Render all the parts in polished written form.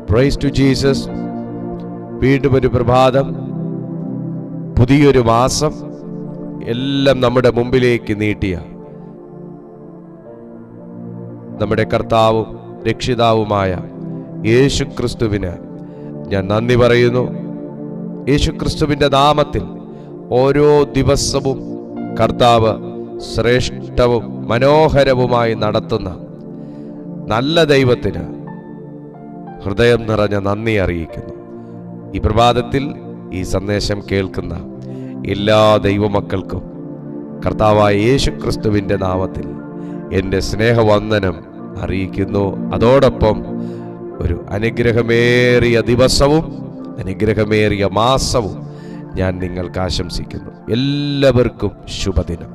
Price to Jesus. വീണ്ടും ഒരു പ്രഭാതം, പുതിയൊരു മാസം എല്ലാം നമ്മുടെ മുമ്പിലേക്ക് നീട്ടിയ നമ്മുടെ കർത്താവും രക്ഷിതാവുമായ യേശുക്രിസ്തുവിന് ഞാൻ നന്ദി പറയുന്നു. യേശുക്രിസ്തുവിൻ്റെ നാമത്തിൽ ഓരോ ദിവസവും കർത്താവ് ശ്രേഷ്ഠവും മനോഹരവുമായി നടത്തുന്ന നല്ല ദൈവത്തിന് ഹൃദയം നിറഞ്ഞ നന്ദി അറിയിക്കുന്നു. ഈ പ്രഭാതത്തിൽ ഈ സന്ദേശം കേൾക്കുന്ന എല്ലാ ദൈവമക്കൾക്കും കർത്താവായ യേശുക്രിസ്തുവിൻ്റെ നാമത്തിൽ എൻ്റെ സ്നേഹവന്ദനം അറിയിക്കുന്നു. അതോടൊപ്പം ഒരു അനുഗ്രഹമേറിയ ദിവസവും അനുഗ്രഹമേറിയ മാസവും ഞാൻ നിങ്ങൾക്ക് ആശംസിക്കുന്നു. എല്ലാവർക്കും ശുഭദിനം.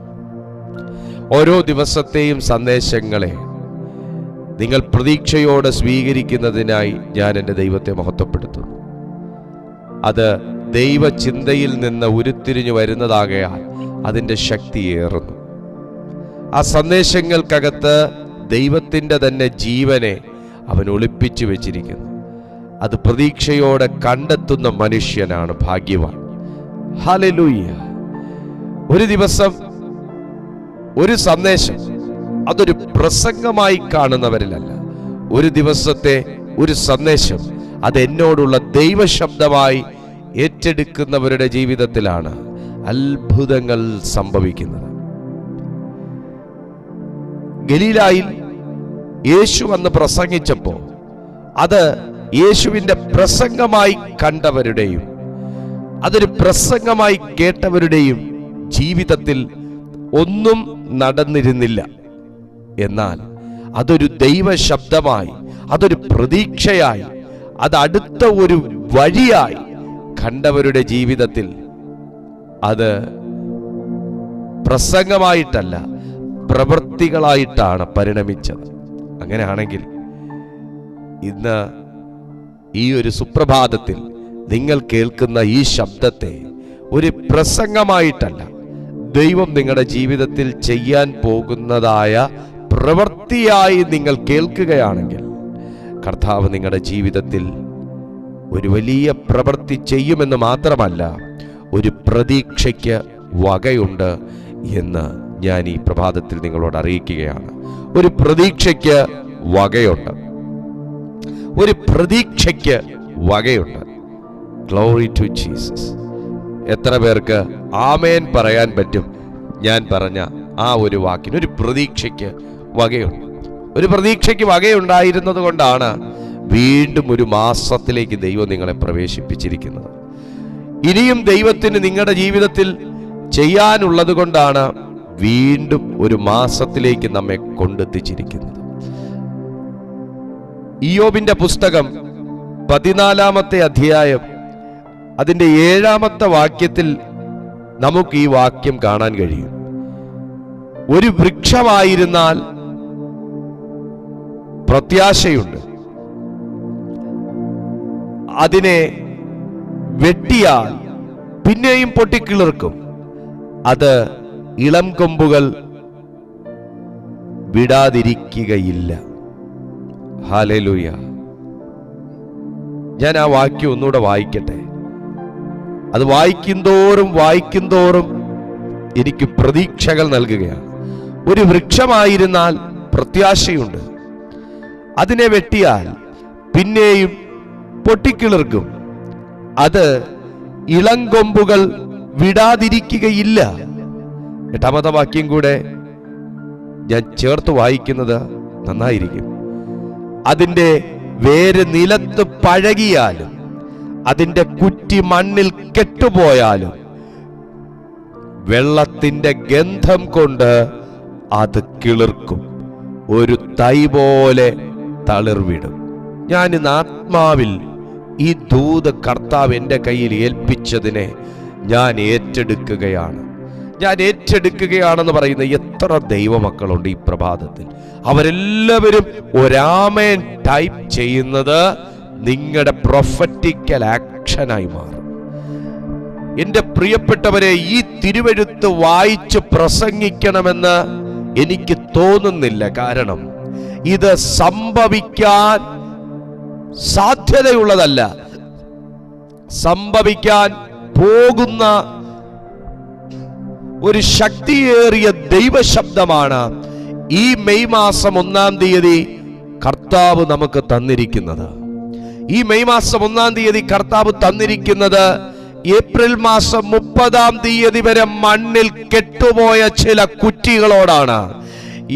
ഓരോ ദിവസത്തെയും സന്ദേശങ്ങളെ നിങ്ങൾ പ്രതീക്ഷയോടെ സ്വീകരിക്കുന്നതിനായി ഞാൻ എൻ്റെ ദൈവത്തെ മഹത്വപ്പെടുത്തുന്നു. അത് ദൈവചിന്തയിൽ നിന്ന് ഉരുത്തിരിഞ്ഞു വരുന്നതാകയാൽ അതിൻ്റെ ശക്തിയേറുന്നു. ആ സന്ദേശങ്ങൾക്കകത്ത് ദൈവത്തിൻ്റെ തന്നെ ജീവനെ അവൻ ഒളിപ്പിച്ചു വെച്ചിരിക്കുന്നു. അത് പ്രതീക്ഷയോടെ കണ്ടെത്തുന്ന മനുഷ്യനാണ് ഭാഗ്യവാൻ. ഹല്ലേലൂയ. ഒരു ദിവസം ഒരു സന്ദേശം അതൊരു പ്രസംഗമായി കാണുന്നവരിലല്ല, ഒരു ദിവസത്തെ ഒരു സന്ദേശം അത് എന്നോടുള്ള ദൈവശബ്ദമായി ഏറ്റെടുക്കുന്നവരുടെ ജീവിതത്തിലാണ് അത്ഭുതങ്ങൾ സംഭവിക്കുന്നത്. ഗലീലായിൽ യേശു വന്ന് പ്രസംഗിച്ചപ്പോൾ അത് യേശുവിൻ്റെ പ്രസംഗമായി കണ്ടവരുടെയും അതൊരു പ്രസംഗമായി കേട്ടവരുടെയും ജീവിതത്തിൽ ഒന്നും നടന്നിരുന്നില്ല. എന്നാൽ അതൊരു ദൈവശബ്ദമായി, അതൊരു പ്രതീക്ഷയായി, അത് അടുത്ത ഒരു വഴിയായി കണ്ടവരുടെ ജീവിതത്തിൽ അത് പ്രസംഗമായിട്ടല്ല പ്രവൃത്തികളായിട്ടാണ് പരിണമിച്ചത്. അങ്ങനെയാണെങ്കിൽ ഇന്ന് ഈ ഒരു സുപ്രഭാതത്തിൽ നിങ്ങൾ കേൾക്കുന്ന ഈ ശബ്ദത്തെ ഒരു പ്രസംഗമായിട്ടല്ല, ദൈവം നിങ്ങളുടെ ജീവിതത്തിൽ ചെയ്യാൻ പോകുന്നതായ പ്രവൃത്തിയായി നിങ്ങൾ കേൾക്കുകയാണെങ്കിൽ കർത്താവ് നിങ്ങളുടെ ജീവിതത്തിൽ ഒരു വലിയ പ്രവൃത്തി ചെയ്യുമെന്ന് മാത്രമല്ല, ഒരു പ്രതീക്ഷയ്ക്ക് വകയുണ്ട് എന്ന് ഞാൻ ഈ പ്രഭാതത്തിൽ നിങ്ങളോട് അറിയിക്കുകയാണ്. ഒരു പ്രതീക്ഷയ്ക്ക് വകയുണ്ട്, ഒരു പ്രതീക്ഷയ്ക്ക് വകയുണ്ട്. Glory to Jesus. എത്ര പേർക്ക് ആമേൻ പറയാൻ പറ്റും? ഞാൻ പറഞ്ഞ ആ ഒരു വാക്കിന് ഒരു പ്രതീക്ഷയ്ക്ക് വകയുണ്ട്. ഒരു പ്രതീക്ഷയ്ക്ക് വകയുണ്ടായിരുന്നത് കൊണ്ടാണ് വീണ്ടും ഒരു മാസത്തിലേക്ക് ദൈവം നിങ്ങളെ പ്രവേശിപ്പിച്ചിരിക്കുന്നത്. ഇനിയും ദൈവത്തിന് നിങ്ങളുടെ ജീവിതത്തിൽ ചെയ്യാനുള്ളത് കൊണ്ടാണ് വീണ്ടും ഒരു മാസത്തിലേക്ക് നമ്മെ കൊണ്ടെത്തിച്ചിരിക്കുന്നത്. ഇയ്യോബിന്റെ പുസ്തകം 14-ാമത്തെ അധ്യായം അതിൻ്റെ 7-ാമത്തെ വാക്യത്തിൽ നമുക്ക് ഈ വാക്യം കാണാൻ കഴിയും. ഒരു വൃക്ഷമായിരുന്നാൽ പ്രത്യാശയുണ്ട്, അതിനെ വെട്ടിയാൽ പിന്നെയും പൊട്ടിക്കിളിർക്കും, അത് ഇളം കൊമ്പുകൾ വിടാതിരിക്കുകയില്ല. ഹല്ലേലൂയ. ഞാൻ ആ വാക്യം ഒന്നുകൂടെ വായിക്കട്ടെ. അത് വായിക്കും തോറും എനിക്ക് പ്രതീക്ഷകൾ നൽകുകയാണ്. ഒരു വൃക്ഷമായിരുന്നാൽ പ്രത്യാശയുണ്ട്, അതിനെ വെട്ടിയാൽ പിന്നെയും പൊട്ടിക്കിളിർക്കും, അത് ഇളങ്കൊമ്പുകൾ വിടാതിരിക്കുകയില്ല. 8-ാമത്തെ വാക്യം കൂടെ ഞാൻ ചേർത്ത് വായിക്കുന്നത് നന്നായിരിക്കും. അതിൻ്റെ വേര് നിലത്ത് പഴകിയാലും അതിൻ്റെ കുറ്റി മണ്ണിൽ കെട്ടുപോയാലും വെള്ളത്തിൻ്റെ ഗന്ധം കൊണ്ട് അത് കിളിർക്കും, ഒരു തൈ പോലെ തളിർവിടും. ഞാൻ ഇന്ന് ആത്മാവിൽ ഈ ദൂത് കർത്താവ് എൻ്റെ കയ്യിൽ ഏൽപ്പിച്ചതിനെ ഞാൻ ഏറ്റെടുക്കുകയാണെന്ന് പറയുന്ന എത്ര ദൈവമക്കളുണ്ട് ഈ പ്രഭാതത്തിൽ. അവരെല്ലാവരും ഒരാമേൻ ടൈപ്പ് ചെയ്യുന്നത് നിങ്ങളുടെ പ്രൊഫറ്റിക്കൽ ആക്ഷനായി മാറും. എൻ്റെ പ്രിയപ്പെട്ടവരെ, ഈ തിരുവെഴുത്ത് വായിച്ച് പ്രസംഗിക്കണമെന്ന് എനിക്ക് തോന്നുന്നില്ല. കാരണം ഇത് സംഭവിക്കാൻ സാധ്യതയുള്ളതല്ല, സംഭവിക്കാൻ പോകുന്ന ഒരു ശക്തിയേറിയ ദൈവശബ്ദമാണ് ഈ മെയ് മാസം 1-ാം തീയതി കർത്താവ് നമുക്ക് തന്നിരിക്കുന്നത്. ഈ മെയ് മാസം 1-ാം തീയതി കർത്താവ് തന്നിരിക്കുന്നത് ഏപ്രിൽ മാസം 30-ാം തീയതി വരെ മണ്ണിൽ കെട്ടുപോയ ചില കുറ്റികളോടാണ്.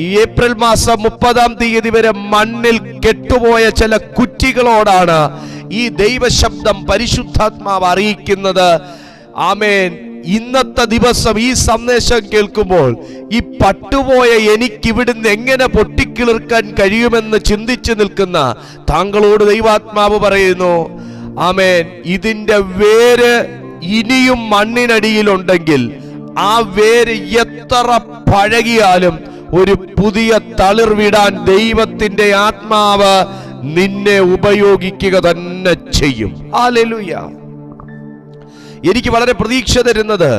ഈ ഏപ്രിൽ മാസം 30-ാം തീയതി വരെ മണ്ണിൽ കെട്ടുപോയ ചില കുറ്റികളോടാണ് ഈ ദൈവശബ്ദം പരിശുദ്ധാത്മാവ് അറിയിക്കുന്നത്. ആമേൻ. ഇന്നത്തെ ദിവസം ഈ സന്ദേശം കേൾക്കുമ്പോൾ ഈ പട്ടുപോയ എനിക്കിവിടുന്ന് എങ്ങനെ പൊട്ടിക്കിളിർക്കാൻ കഴിയുമെന്ന് ചിന്തിച്ചു നിൽക്കുന്ന താങ്കളോട് ദൈവാത്മാവ് പറയുന്നു, ആമേൻ, ഇതിന്റെ വേര് ഇനിയും മണ്ണിനടിയിലുണ്ടെങ്കിൽ ആ വേര് എത്ര പഴകിയാലും ഒരു പുതിയ തളിർ വിടാൻ ദൈവത്തിന്റെ ആത്മാവ് നിന്നെ ഉപയോഗിക്കുക തന്നെ ചെയ്യും. ഹല്ലേലൂയ. എനിക്ക് വളരെ പ്രതീക്ഷ തരുന്നത്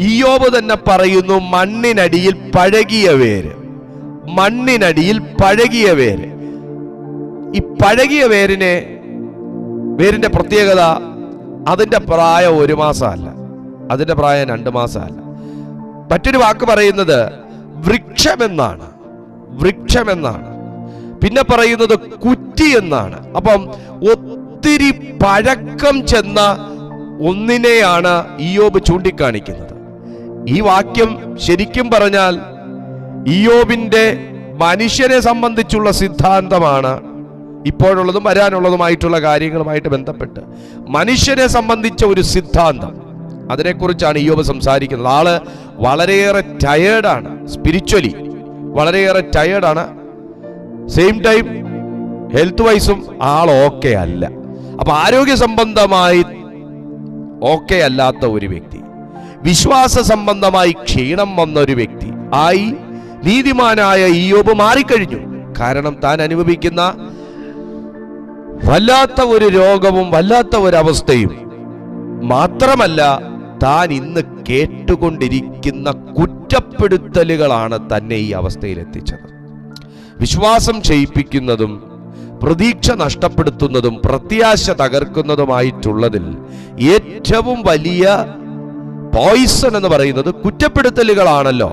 ഇയ്യോബ് തന്നെ പറയുന്നു, മണ്ണിനടിയിൽ പഴകിയ വേര്. മണ്ണിനടിയിൽ പഴകിയ വേര്. ഈ പഴകിയ വേരിന്റെ പ്രത്യേകത, അതിന്റെ പ്രായം 1 മാസമല്ല, അതിന്റെ പ്രായം 2 മാസമല്ല. മറ്റൊരു വാക്ക് പറയുന്നത് വൃക്ഷമെന്നാണ്. വൃക്ഷമെന്നാണ്. പിന്നെ പറയുന്നത് കുറ്റി എന്നാണ്. അപ്പം ഒത്തിരി പഴക്കം ചെന്ന ഒന്നിനെയാണ് ഇയ്യോബ് ചൂണ്ടിക്കാണിക്കുന്നത്. ഈ വാക്യം ശരിക്കും പറഞ്ഞാൽ ഇയ്യോബിന്റെ മനുഷ്യനെ സംബന്ധിച്ചുള്ള സിദ്ധാന്തമാണ്. ഇപ്പോഴുള്ളതും വരാനുള്ളതുമായിട്ടുള്ള കാര്യങ്ങളുമായിട്ട് ബന്ധപ്പെട്ട് മനുഷ്യനെ സംബന്ധിച്ച ഒരു സിദ്ധാന്തം, അതിനെക്കുറിച്ചാണ് ഇയ്യോബ് സംസാരിക്കുന്നത്. ആള് വളരെയേറെ ടയേർഡാണ്, സ്പിരിച്വലി വളരെയേറെ ടയേർഡാണ്. സെയിം ടൈം ഹെൽത്ത് വൈസും ആൾ ഓക്കെ അല്ല. അപ്പൊ ആരോഗ്യ സംബന്ധമായി ഓക്കെ അല്ലാത്ത ഒരു വ്യക്തി, വിശ്വാസ സംബന്ധമായി ക്ഷീണം വന്ന ഒരു വ്യക്തി ആയി നീതിമാനായ ഇയ്യോബ് മാറിക്കഴിഞ്ഞു. കാരണം താൻ അനുഭവിക്കുന്ന വല്ലാത്ത ഒരു രോഗവും വല്ലാത്ത ഒരു അവസ്ഥയും മാത്രമല്ല, താൻ ഇന്ന് കേട്ടുകൊണ്ടിരിക്കുന്ന കുറ്റപ്പെടുത്തലുകളാണ് തന്നെ ഈ അവസ്ഥയിൽ എത്തിച്ചത്. വിശ്വാസം ക്ഷയിപ്പിക്കുന്നതും പ്രതീക്ഷ നഷ്ടപ്പെടുത്തുന്നതും പ്രത്യാശ തകർക്കുന്നതുമായിട്ടുള്ളതിൽ ഏറ്റവും വലിയ പോയിസൺ എന്ന് പറയുന്നത് കുറ്റപ്പെടുത്തലുകളാണല്ലോ.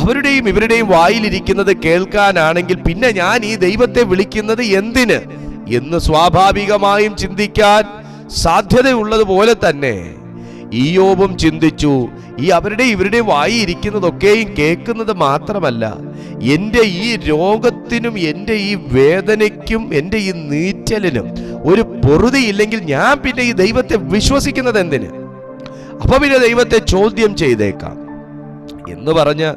അവരുടെയും ഇവരുടെയും വായിലിരിക്കുന്നത് കേൾക്കാനാണെങ്കിൽ പിന്നെ ഞാൻ ഈ ദൈവത്തെ വിളിക്കുന്നത് എന്തിന് എന്ന് സ്വാഭാവികമായും ചിന്തിക്കാൻ സാധ്യതയുള്ളതുപോലെ തന്നെ ഇയ്യോബും ചിന്തിച്ചു. ഈ അവരുടെയും ഇവരുടെയും വായി ഇരിക്കുന്നതൊക്കെയും കേൾക്കുന്നത് മാത്രമല്ല, എൻ്റെ ഈ രോഗത്തിനും എൻ്റെ ഈ വേദനയ്ക്കും എൻ്റെ ഈ നീറ്റലിനും ഒരു പൊറുതിയില്ലെങ്കിൽ ഞാൻ പിന്നെ ഈ ദൈവത്തെ വിശ്വസിക്കുന്നത് എന്തിന്? അപ്പൊ പിന്നെ ദൈവത്തെ ചോദ്യം ചെയ്തേക്കാം എന്ന് പറഞ്ഞ്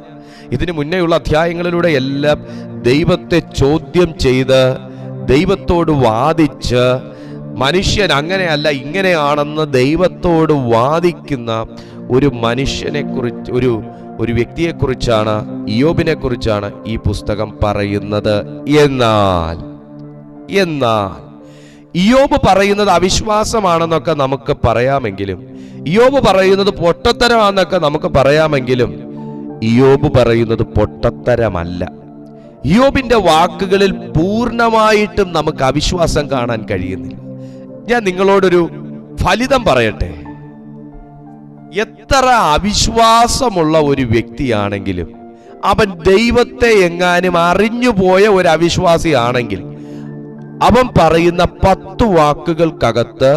ഇതിനു മുന്നേയുള്ള അധ്യായങ്ങളിലൂടെ എല്ലാം ദൈവത്തെ ചോദ്യം ചെയ്ത് ദൈവത്തോട് വാദിച്ച് മനുഷ്യൻ അങ്ങനെയല്ല ഇങ്ങനെയാണെന്ന് ദൈവത്തോട് വാദിക്കുന്ന ഒരു മനുഷ്യനെ കുറിച്ച്, ഒരു വ്യക്തിയെക്കുറിച്ചാണ്, ഇയ്യോബിനെ കുറിച്ചാണ് ഈ പുസ്തകം പറയുന്നത്. എന്നാൽ ഇയ്യോബ് പറയുന്നത് അവിശ്വാസമാണെന്നൊക്കെ നമുക്ക് പറയാമെങ്കിലും, ഇയ്യോബ് പറയുന്നത് പൊട്ടത്തരമാണെന്നൊക്കെ നമുക്ക് പറയാമെങ്കിലും, ഇയ്യോബ് പറയുന്നത് പൊട്ടത്തരമല്ല. ഇയ്യോബിന്റെ വാക്കുകളിൽ പൂർണ്ണമായിട്ടും നമുക്ക് അവിശ്വാസം കാണാൻ കഴിയുന്നില്ല. ഞാൻ നിങ്ങളോടൊരു ഫലിതം പറയട്ടെ. എത്ര അവിശ്വാസമുള്ള ഒരു വ്യക്തിയാണെങ്കിലും അവൻ ദൈവത്തെ എങ്ങാനും അറിഞ്ഞുപോയ ഒരു അവിശ്വാസിയാണെങ്കിൽ അവൻ പറയുന്ന 10 വാക്കുകൾക്കകത്ത്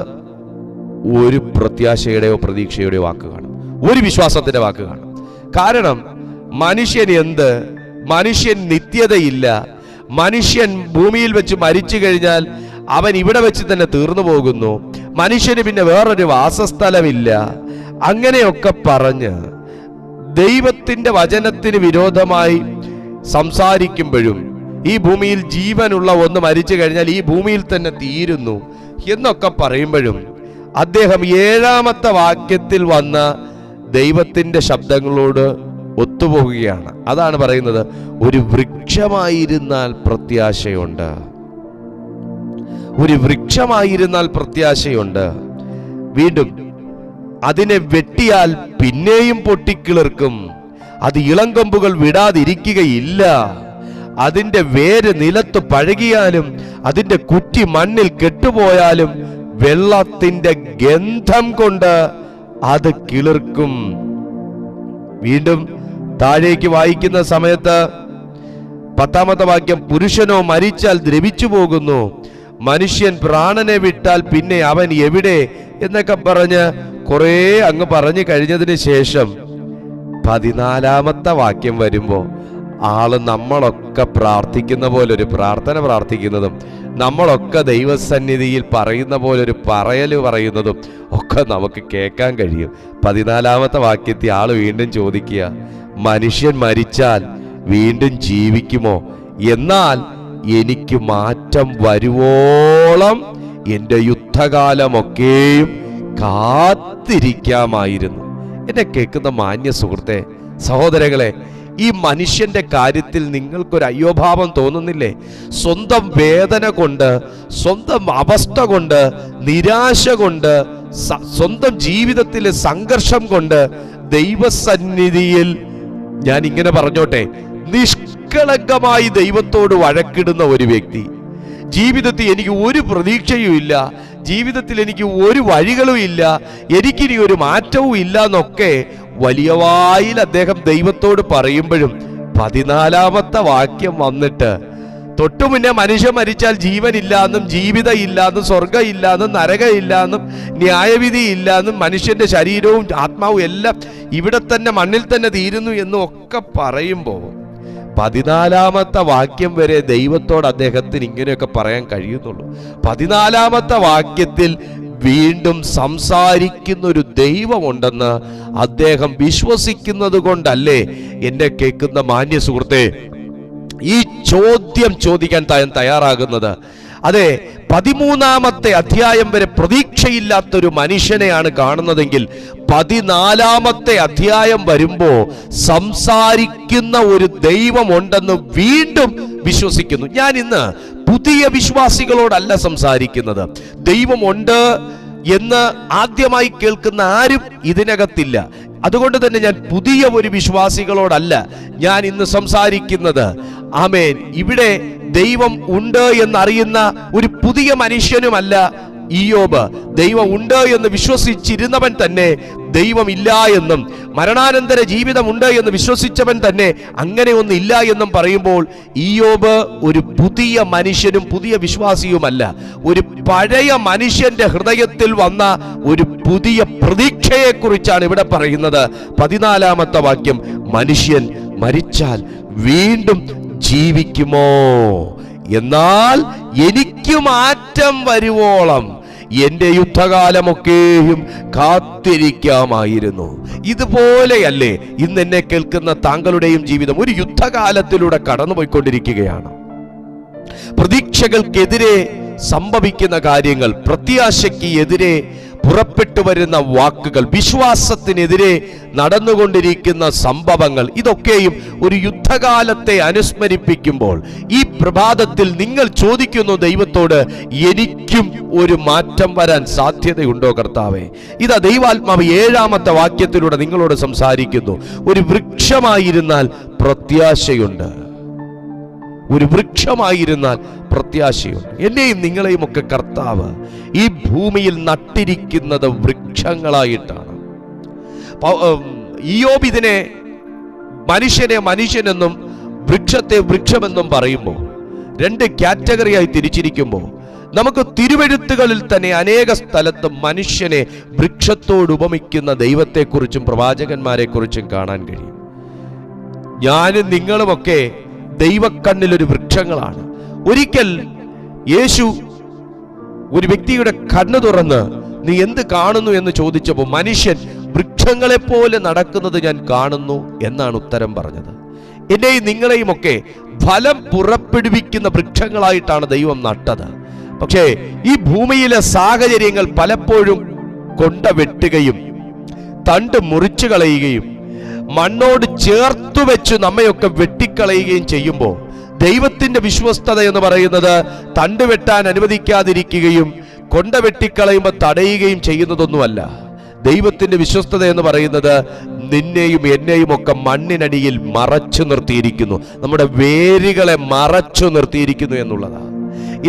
ഒരു പ്രത്യാശയുടെയോ പ്രതീക്ഷയുടെയോ വാക്ക് കാണും, ഒരു വിശ്വാസത്തിന്റെ വാക്ക് കാണും. കാരണം മനുഷ്യൻ നിത്യതയില്ല. മനുഷ്യൻ ഭൂമിയിൽ വെച്ച് മരിച്ചു കഴിഞ്ഞാൽ അവൻ ഇവിടെ വെച്ച് തന്നെ തീർന്നു പോകുന്നു. മനുഷ്യന് പിന്നെ വേറൊരു വാസസ്ഥലമില്ല. അങ്ങനെയൊക്കെ പറഞ്ഞ് ദൈവത്തിന്റെ വചനത്തിന് വിരോധമായി സംസാരിക്കുമ്പോഴും ഈ ഭൂമിയിൽ ജീവനുള്ള ഒന്ന് മരിച്ചു കഴിഞ്ഞാൽ ഈ ഭൂമിയിൽ തന്നെ തീരുന്നു എന്നൊക്കെ പറയുമ്പോഴും അദ്ദേഹം 7-ാമത്തെ വാക്യത്തിൽ വന്ന ദൈവത്തിന്റെ ശബ്ദങ്ങളോട് ഒത്തുപോകുകയാണ്. അതാണ് പറയുന്നത്, ഒരു വൃക്ഷമായിരുന്നാൽ പ്രത്യാശയുണ്ട്. ഒരു വൃക്ഷമായിരുന്നാൽ പ്രത്യാശയുണ്ട്. വീണ്ടും അതിനെ വെട്ടിയാൽ പിന്നെയും പൊട്ടിക്കിളിർക്കും, അത് ഇളംകൊമ്പുകൾ വിടാതിരിക്കുകയില്ല. അതിൻ്റെ വേര് നിലത്ത് പഴകിയാലും അതിൻ്റെ കുറ്റി മണ്ണിൽ കെട്ടുപോയാലും വെള്ളത്തിന്റെ ഗന്ധം കൊണ്ട് അത് കിളിർക്കും. വീണ്ടും താഴേക്ക് വായിക്കുന്ന സമയത്ത് 10-ാമത്തെ വാക്യം, പുരുഷനോ മരിച്ചാൽ ദ്രവിച്ചു പോകുന്നു, മനുഷ്യൻ പ്രാണനെ വിട്ടാൽ പിന്നെ അവൻ എവിടെ എന്നൊക്കെ പറഞ്ഞ് കുറെ അങ്ങ് പറഞ്ഞു കഴിഞ്ഞതിന് ശേഷം 14-ാമത്തെ വാക്യം വരുമ്പോ ആള് നമ്മളൊക്കെ പ്രാർത്ഥിക്കുന്ന പോലെ ഒരു പ്രാർത്ഥന പ്രാർത്ഥിക്കുന്നതും നമ്മളൊക്കെ ദൈവസന്നിധിയിൽ പറയുന്ന പോലെ ഒരു പറയല് പറയുന്നതും ഒക്കെ നമുക്ക് കേൾക്കാൻ കഴിയും. 14-ാമത്തെ വാക്യത്തിൽ ആള് വീണ്ടും ചോദിക്കുക, മനുഷ്യൻ മരിച്ചാൽ വീണ്ടും ജീവിക്കുമോ? എന്നാൽ എനിക്ക് മാറ്റം വരുവോളം എൻ്റെ യുദ്ധകാലമൊക്കെയും കാത്തിരിക്കാമായിരുന്നു. എന്നെ കേൾക്കുന്ന മാന്യ സുഹൃത്തെ, സഹോദരങ്ങളെ, ഈ മനുഷ്യന്റെ കാര്യത്തിൽ നിങ്ങൾക്കൊരു അയ്യോഭാവം തോന്നുന്നില്ലേ? സ്വന്തം വേദന കൊണ്ട്, സ്വന്തം അവസ്ഥ കൊണ്ട്, നിരാശ കൊണ്ട്, സ്വന്തം ജീവിതത്തിലെ സംഘർഷം കൊണ്ട് ദൈവസന്നിധിയിൽ, ഞാൻ ഇങ്ങനെ പറഞ്ഞോട്ടെ, നിഷ്കളങ്കമായി ദൈവത്തോട് വഴക്കിടുന്ന ഒരു വ്യക്തി, ജീവിതത്തിൽ എനിക്ക് ഒരു പ്രതീക്ഷയും ഇല്ല, ജീവിതത്തിൽ എനിക്ക് ഒരു വഴികളും ഇല്ല, എനിക്കിനി ഒരു മാറ്റവും ഇല്ല എന്നൊക്കെ വലിയ വായിൽ അദ്ദേഹം ദൈവത്തോട് പറയുമ്പോഴും 14-ാമത്തെ വാക്യം വന്നിട്ട് തൊട്ടു മുന്നേ മനുഷ്യൻ മരിച്ചാൽ ജീവനില്ലാന്നും ജീവിതം ഇല്ലാന്നും സ്വർഗം ഇല്ലാന്നും നരകം ഇല്ലാന്നും ന്യായവിധി ഇല്ലാന്നും മനുഷ്യന്റെ ശരീരവും ആത്മാവും എല്ലാം ഇവിടെ തന്നെ മണ്ണിൽ തന്നെ തീരുന്നു എന്നും ഒക്കെ പറയുമ്പോൾ 14-ാമത്തെ വാക്യം വരെ ദൈവത്തോട് അദ്ദേഹത്തിന് ഇങ്ങനെയൊക്കെ പറയാൻ കഴിയുന്നുള്ളൂ. 14-ാമത്തെ വാക്യത്തിൽ വീണ്ടും സംസാരിക്കുന്ന ഒരു ദൈവമുണ്ടെന്ന് അദ്ദേഹം വിശ്വസിക്കുന്നത് കൊണ്ടല്ലേ എന്നെ കേൾക്കുന്ന മാന്യ സുഹൃത്തെ ഈ ചോദ്യം ചോദിക്കാൻ തയ്യാറാകുന്നത്? അതെ, 13-ാമത്തെ അധ്യായം വരെ പ്രതീക്ഷയില്ലാത്തൊരു മനുഷ്യനെയാണ് കാണുന്നതെങ്കിൽ 14-ാമത്തെ അധ്യായം വരുമ്പോ സംസാരിക്കുന്ന ഒരു ദൈവമുണ്ടെന്ന് വീണ്ടും വിശ്വസിക്കുന്നു. ഞാൻ ഇന്ന് പുതിയ വിശ്വാസികളോടല്ല സംസാരിക്കുന്നത്. ദൈവമുണ്ട് എന്ന് ആദ്യമായി കേൾക്കുന്ന ആരും ഇതിനകത്തില്ല. അതുകൊണ്ട് തന്നെ ഞാൻ പുതിയ ഒരു വിശ്വാസികളോടല്ല ഞാൻ ഇന്ന് സംസാരിക്കുന്നത്. ആമേൻ. ഇവിടെ ദൈവം ഉണ്ട് എന്നറിയുന്ന ഒരു പുതിയ മനുഷ്യനുമല്ല ഇയ്യോബ്. ദൈവം ഉണ്ട് എന്ന് വിശ്വസിച്ചിരുന്നവൻ തന്നെ ദൈവമില്ല എന്നും മരണാനന്തര ജീവിതമുണ്ട് എന്ന് വിശ്വസിച്ചവൻ തന്നെ അങ്ങനെ ഒന്നും ഇല്ല എന്നും പറയുമ്പോൾ ഇയ്യോബ് ഒരു പുതിയ മനുഷ്യനും പുതിയ വിശ്വാസിയുമല്ല. ഒരു പഴയ മനുഷ്യന്റെ ഹൃദയത്തിൽ വന്ന ഒരു പുതിയ പ്രതീക്ഷയെ കുറിച്ചാണ് ഇവിടെ പറയുന്നത്. 14-ാമത്തെ വാക്യം, മനുഷ്യൻ മരിച്ചാൽ വീണ്ടും ജീവിക്കുമോ? എന്നാൽ എനിക്ക് മാറ്റം വരുവോളം എന്റെ യുദ്ധകാലമൊക്കെയും കാത്തിരിക്കാമായിരുന്നു. ഇതുപോലെയല്ലേ ഇന്ന് എന്നെ കേൾക്കുന്ന താങ്കളുടെയും ജീവിതം? ഒരു യുദ്ധകാലത്തിലൂടെ കടന്നുപോയിക്കൊണ്ടിരിക്കുകയാണ്. പ്രതീക്ഷകൾക്കെതിരെ സംഭവിക്കുന്ന കാര്യങ്ങൾ, പ്രത്യാശയ്ക്ക് എതിരെ പുറപ്പെട്ടു വരുന്ന വാക്കുകൾ, വിശ്വാസത്തിനെതിരെ നടന്നുകൊണ്ടിരിക്കുന്ന സംഭവങ്ങൾ, ഇതൊക്കെയും ഒരു യുദ്ധകാലത്തെ അനുസ്മരിപ്പിക്കുമ്പോൾ ഈ പ്രഭാതത്തിൽ നിങ്ങൾ ചോദിക്കുന്നു ദൈവത്തോട്, എനിക്കും ഒരു മാറ്റം വരാൻ സാധ്യതയുണ്ടോ കർത്താവേ? ഇതാ ദൈവാത്മാവ് 7-ാമത്തെ വാക്യത്തിലൂടെ നിങ്ങളോട് സംസാരിക്കുന്നു. ഒരു വൃക്ഷമായിരുന്നാൽ പ്രത്യാശയുണ്ട്. ഒരു വൃക്ഷമായിരുന്നാൽ പ്രത്യാശയുണ്ട്. എന്നെയും നിങ്ങളെയും ഒക്കെ കർത്താവ് ഈ ഭൂമിയിൽ നട്ടിരിക്കുന്നത് വൃക്ഷങ്ങളായിട്ടാണ്. ഇയ്യോബ് ഇതിനെ മനുഷ്യനെ മനുഷ്യനെന്നും വൃക്ഷത്തെ വൃക്ഷമെന്നും പറയുമ്പോൾ രണ്ട് കാറ്റഗറിയായി തിരിച്ചിരിക്കുമ്പോൾ നമുക്ക് തിരുവെഴുത്തുകളിൽ തന്നെ അനേക സ്ഥലത്ത് മനുഷ്യനെ വൃക്ഷത്തോട് ഉപമിക്കുന്ന ദൈവത്തെക്കുറിച്ചും പ്രവാചകന്മാരെ കുറിച്ചും കാണാൻ കഴിയും. ഞാനും നിങ്ങളുമൊക്കെ ദൈവക്കണ്ണിലൊരു വൃക്ഷങ്ങളാണ്. ഒരിക്കൽ യേശു ഒരു വ്യക്തിയുടെ കണ്ണ് തുറന്ന് നീ എന്ത് കാണുന്നു എന്ന് ചോദിച്ചപ്പോൾ മനുഷ്യൻ വൃക്ഷങ്ങളെപ്പോലെ നടക്കുന്നത് ഞാൻ കാണുന്നു എന്നാണ് ഉത്തരം പറഞ്ഞത്. എന്നെയും നിങ്ങളെയും ഒക്കെ ഫലം പുറപ്പെടുവിക്കുന്ന വൃക്ഷങ്ങളായിട്ടാണ് ദൈവം നട്ടത്. പക്ഷേ ഈ ഭൂമിയിലെ സാഹചര്യങ്ങൾ പലപ്പോഴും കൊണ്ട വെട്ടുകയും തണ്ട് മുറിച്ചു കളയുകയും മണ്ണോട് ചേർത്തു വെച്ച് നമ്മയൊക്കെ വെട്ടിക്കളയുകയും ചെയ്യുമ്പോൾ ദൈവത്തിന്റെ വിശ്വസ്തത എന്ന് പറയുന്നത് തണ്ട് വെട്ടാൻ അനുവദിക്കാതിരിക്കുകയും കൊണ്ട വെട്ടിക്കളയുമ്പോൾ തടയുകയും ചെയ്യുന്നതൊന്നുമല്ല. ദൈവത്തിന്റെ വിശ്വസ്തത എന്ന് പറയുന്നത് നിന്നെയും എന്നെയും ഒക്കെ മണ്ണിനടിയിൽ മറച്ചു നിർത്തിയിരിക്കുന്നു, നമ്മുടെ വേരുകളെ മറച്ചു നിർത്തിയിരിക്കുന്നു എന്നുള്ളതാണ്.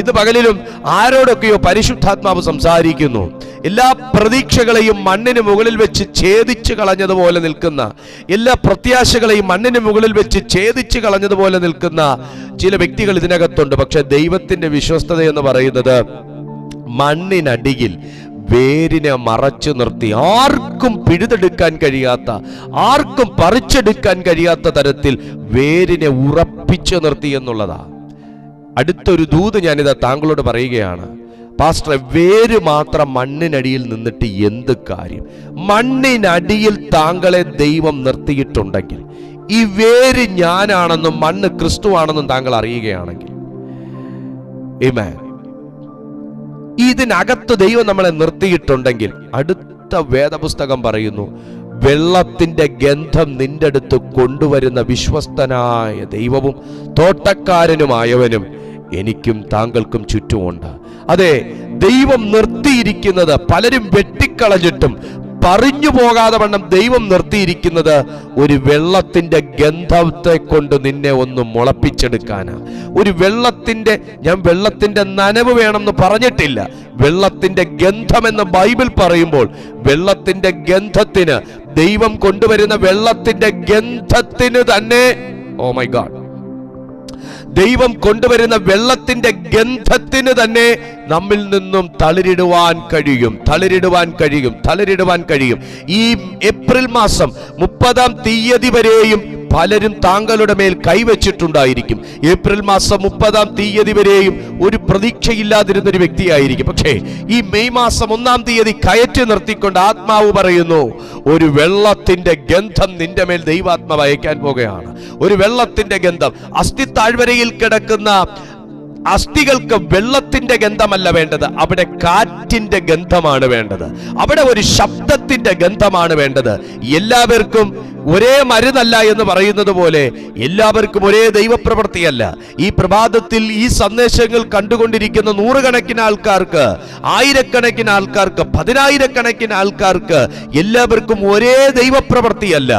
ഇന്ന് പകലിലും ആരോടൊക്കെയോ പരിശുദ്ധാത്മാവ് സംസാരിക്കുന്നു. എല്ലാ പ്രതീക്ഷകളെയും മണ്ണിന് മുകളിൽ വെച്ച് ഛേദിച്ചു കളഞ്ഞതുപോലെ നിൽക്കുന്ന, എല്ലാ പ്രത്യാശകളെയും മണ്ണിന് മുകളിൽ വെച്ച് ഛേദിച്ചു കളഞ്ഞതുപോലെ നിൽക്കുന്ന ചില വ്യക്തികൾ ഇതിനകത്തുണ്ട്. പക്ഷെ ദൈവത്തിന്റെ വിശ്വസ്തത എന്ന് പറയുന്നത് മണ്ണിനടിയിൽ വേരിനെ മറച്ചു നിർത്തി ആർക്കും പിഴുതെടുക്കാൻ കഴിയാത്ത, ആർക്കും പറിച്ചെടുക്കാൻ കഴിയാത്ത തരത്തിൽ വേരിനെ ഉറപ്പിച്ചു നിർത്തി എന്നുള്ളതാ. അടുത്തൊരു ദൂത് ഞാനിതാ താങ്കളോട് പറയുകയാണ്. പാസ്റ്ററെ, വേര് മാത്രം മണ്ണിനടിയിൽ നിന്നിട്ട് എന്ത് കാര്യം? മണ്ണിനടിയിൽ താങ്കളെ ദൈവം നിർത്തിയിട്ടുണ്ടെങ്കിൽ, ഈ വേര് ഞാനാണെന്നും മണ്ണ് ക്രിസ്തുവാണെന്നും താങ്കൾ അറിയുകയാണെങ്കിൽ, ആമേൻ, ഇതിനകത്ത് ദൈവം നമ്മളെ നിർത്തിയിട്ടുണ്ടെങ്കിൽ, അടുത്ത വേദപുസ്തകം പറയുന്നു, വെള്ളത്തിന്റെ ഗന്ധം നിന്റെ അടുത്ത് കൊണ്ടുവരുന്ന വിശ്വസ്തനായ ദൈവവും തോട്ടക്കാരനുമായവനും എനിക്കും താങ്കൾക്കും ചുറ്റുമുണ്ട്. അതെ, ദൈവം നിർത്തിയിരിക്കുന്നത് പലരും വെട്ടിക്കളഞ്ഞിട്ടും പറഞ്ഞു പോകാതെ വണ്ണം ദൈവം നിർത്തിയിരിക്കുന്നത് ഒരു വെള്ളത്തിന്റെ ഗന്ധത്തെ കൊണ്ട് നിന്നെ ഒന്ന് മുളപ്പിച്ചെടുക്കാനാ. ഒരു ഞാൻ വെള്ളത്തിന്റെ നനവ് വേണമെന്ന് പറഞ്ഞിട്ടില്ല. വെള്ളത്തിന്റെ ഗന്ധമെന്ന് ബൈബിൾ പറയുമ്പോൾ വെള്ളത്തിന്റെ ഗന്ധത്തിന്, ദൈവം കൊണ്ടുവരുന്ന വെള്ളത്തിന്റെ ഗന്ധത്തിന് തന്നെ, ഓ മൈ ഗാഡ്, ദൈവം കൊണ്ടുവരുന്ന വെള്ളത്തിന്റെ ഗന്ധത്തിന് തന്നെ നമ്മിൽ നിന്നും തളിരിടുവാൻ കഴിയും. ഈ ഏപ്രിൽ മാസം 30-ാം തീയതി വരെയും പലരും താങ്കളുടെ മേൽ കൈവച്ചിട്ടുണ്ടായിരിക്കും. ഏപ്രിൽ മാസം 30-ാം തീയതി വരെയും ഒരു പ്രതീക്ഷയില്ലാതിരുന്നൊരു വ്യക്തിയായിരിക്കും. പക്ഷേ ഈ മെയ് മാസം 1-ാം തീയതി കയറ്റി നിർത്തിക്കൊണ്ട് ആത്മാവ് പറയുന്നു, ഒരു വെള്ളത്തിന്റെ ഗന്ധം നിന്റെ മേൽ ദൈവാത്മാവ് അയക്കാൻ പോകുകയാണ്. ഒരു വെള്ളത്തിന്റെ ഗന്ധം. അസ്ഥിത്താഴ്വരയിൽ കിടക്കുന്ന അസ്ഥികൾക്ക് വെള്ളത്തിന്റെ ഗന്ധമല്ല വേണ്ടത്, അവിടെ കാറ്റിന്റെ ഗന്ധമാണ് വേണ്ടത്. അവിടെ ഒരു ശബ്ദത്തിന്റെ ഗന്ധമാണ് വേണ്ടത്. എല്ലാവർക്കും ഒരേ മരുന്നല്ല എന്ന് പറയുന്നത് പോലെ എല്ലാവർക്കും ഒരേ ദൈവപ്രവൃത്തിയല്ല. ഈ പ്രഭാതത്തിൽ ഈ സന്ദേശങ്ങൾ കണ്ടുകൊണ്ടിരിക്കുന്ന നൂറുകണക്കിന് ആൾക്കാർക്ക്, ആയിരക്കണക്കിന് ആൾക്കാർക്ക്, 10,000-കണക്കിന് ആൾക്കാർക്ക് എല്ലാവർക്കും ഒരേ ദൈവപ്രവൃത്തിയല്ല.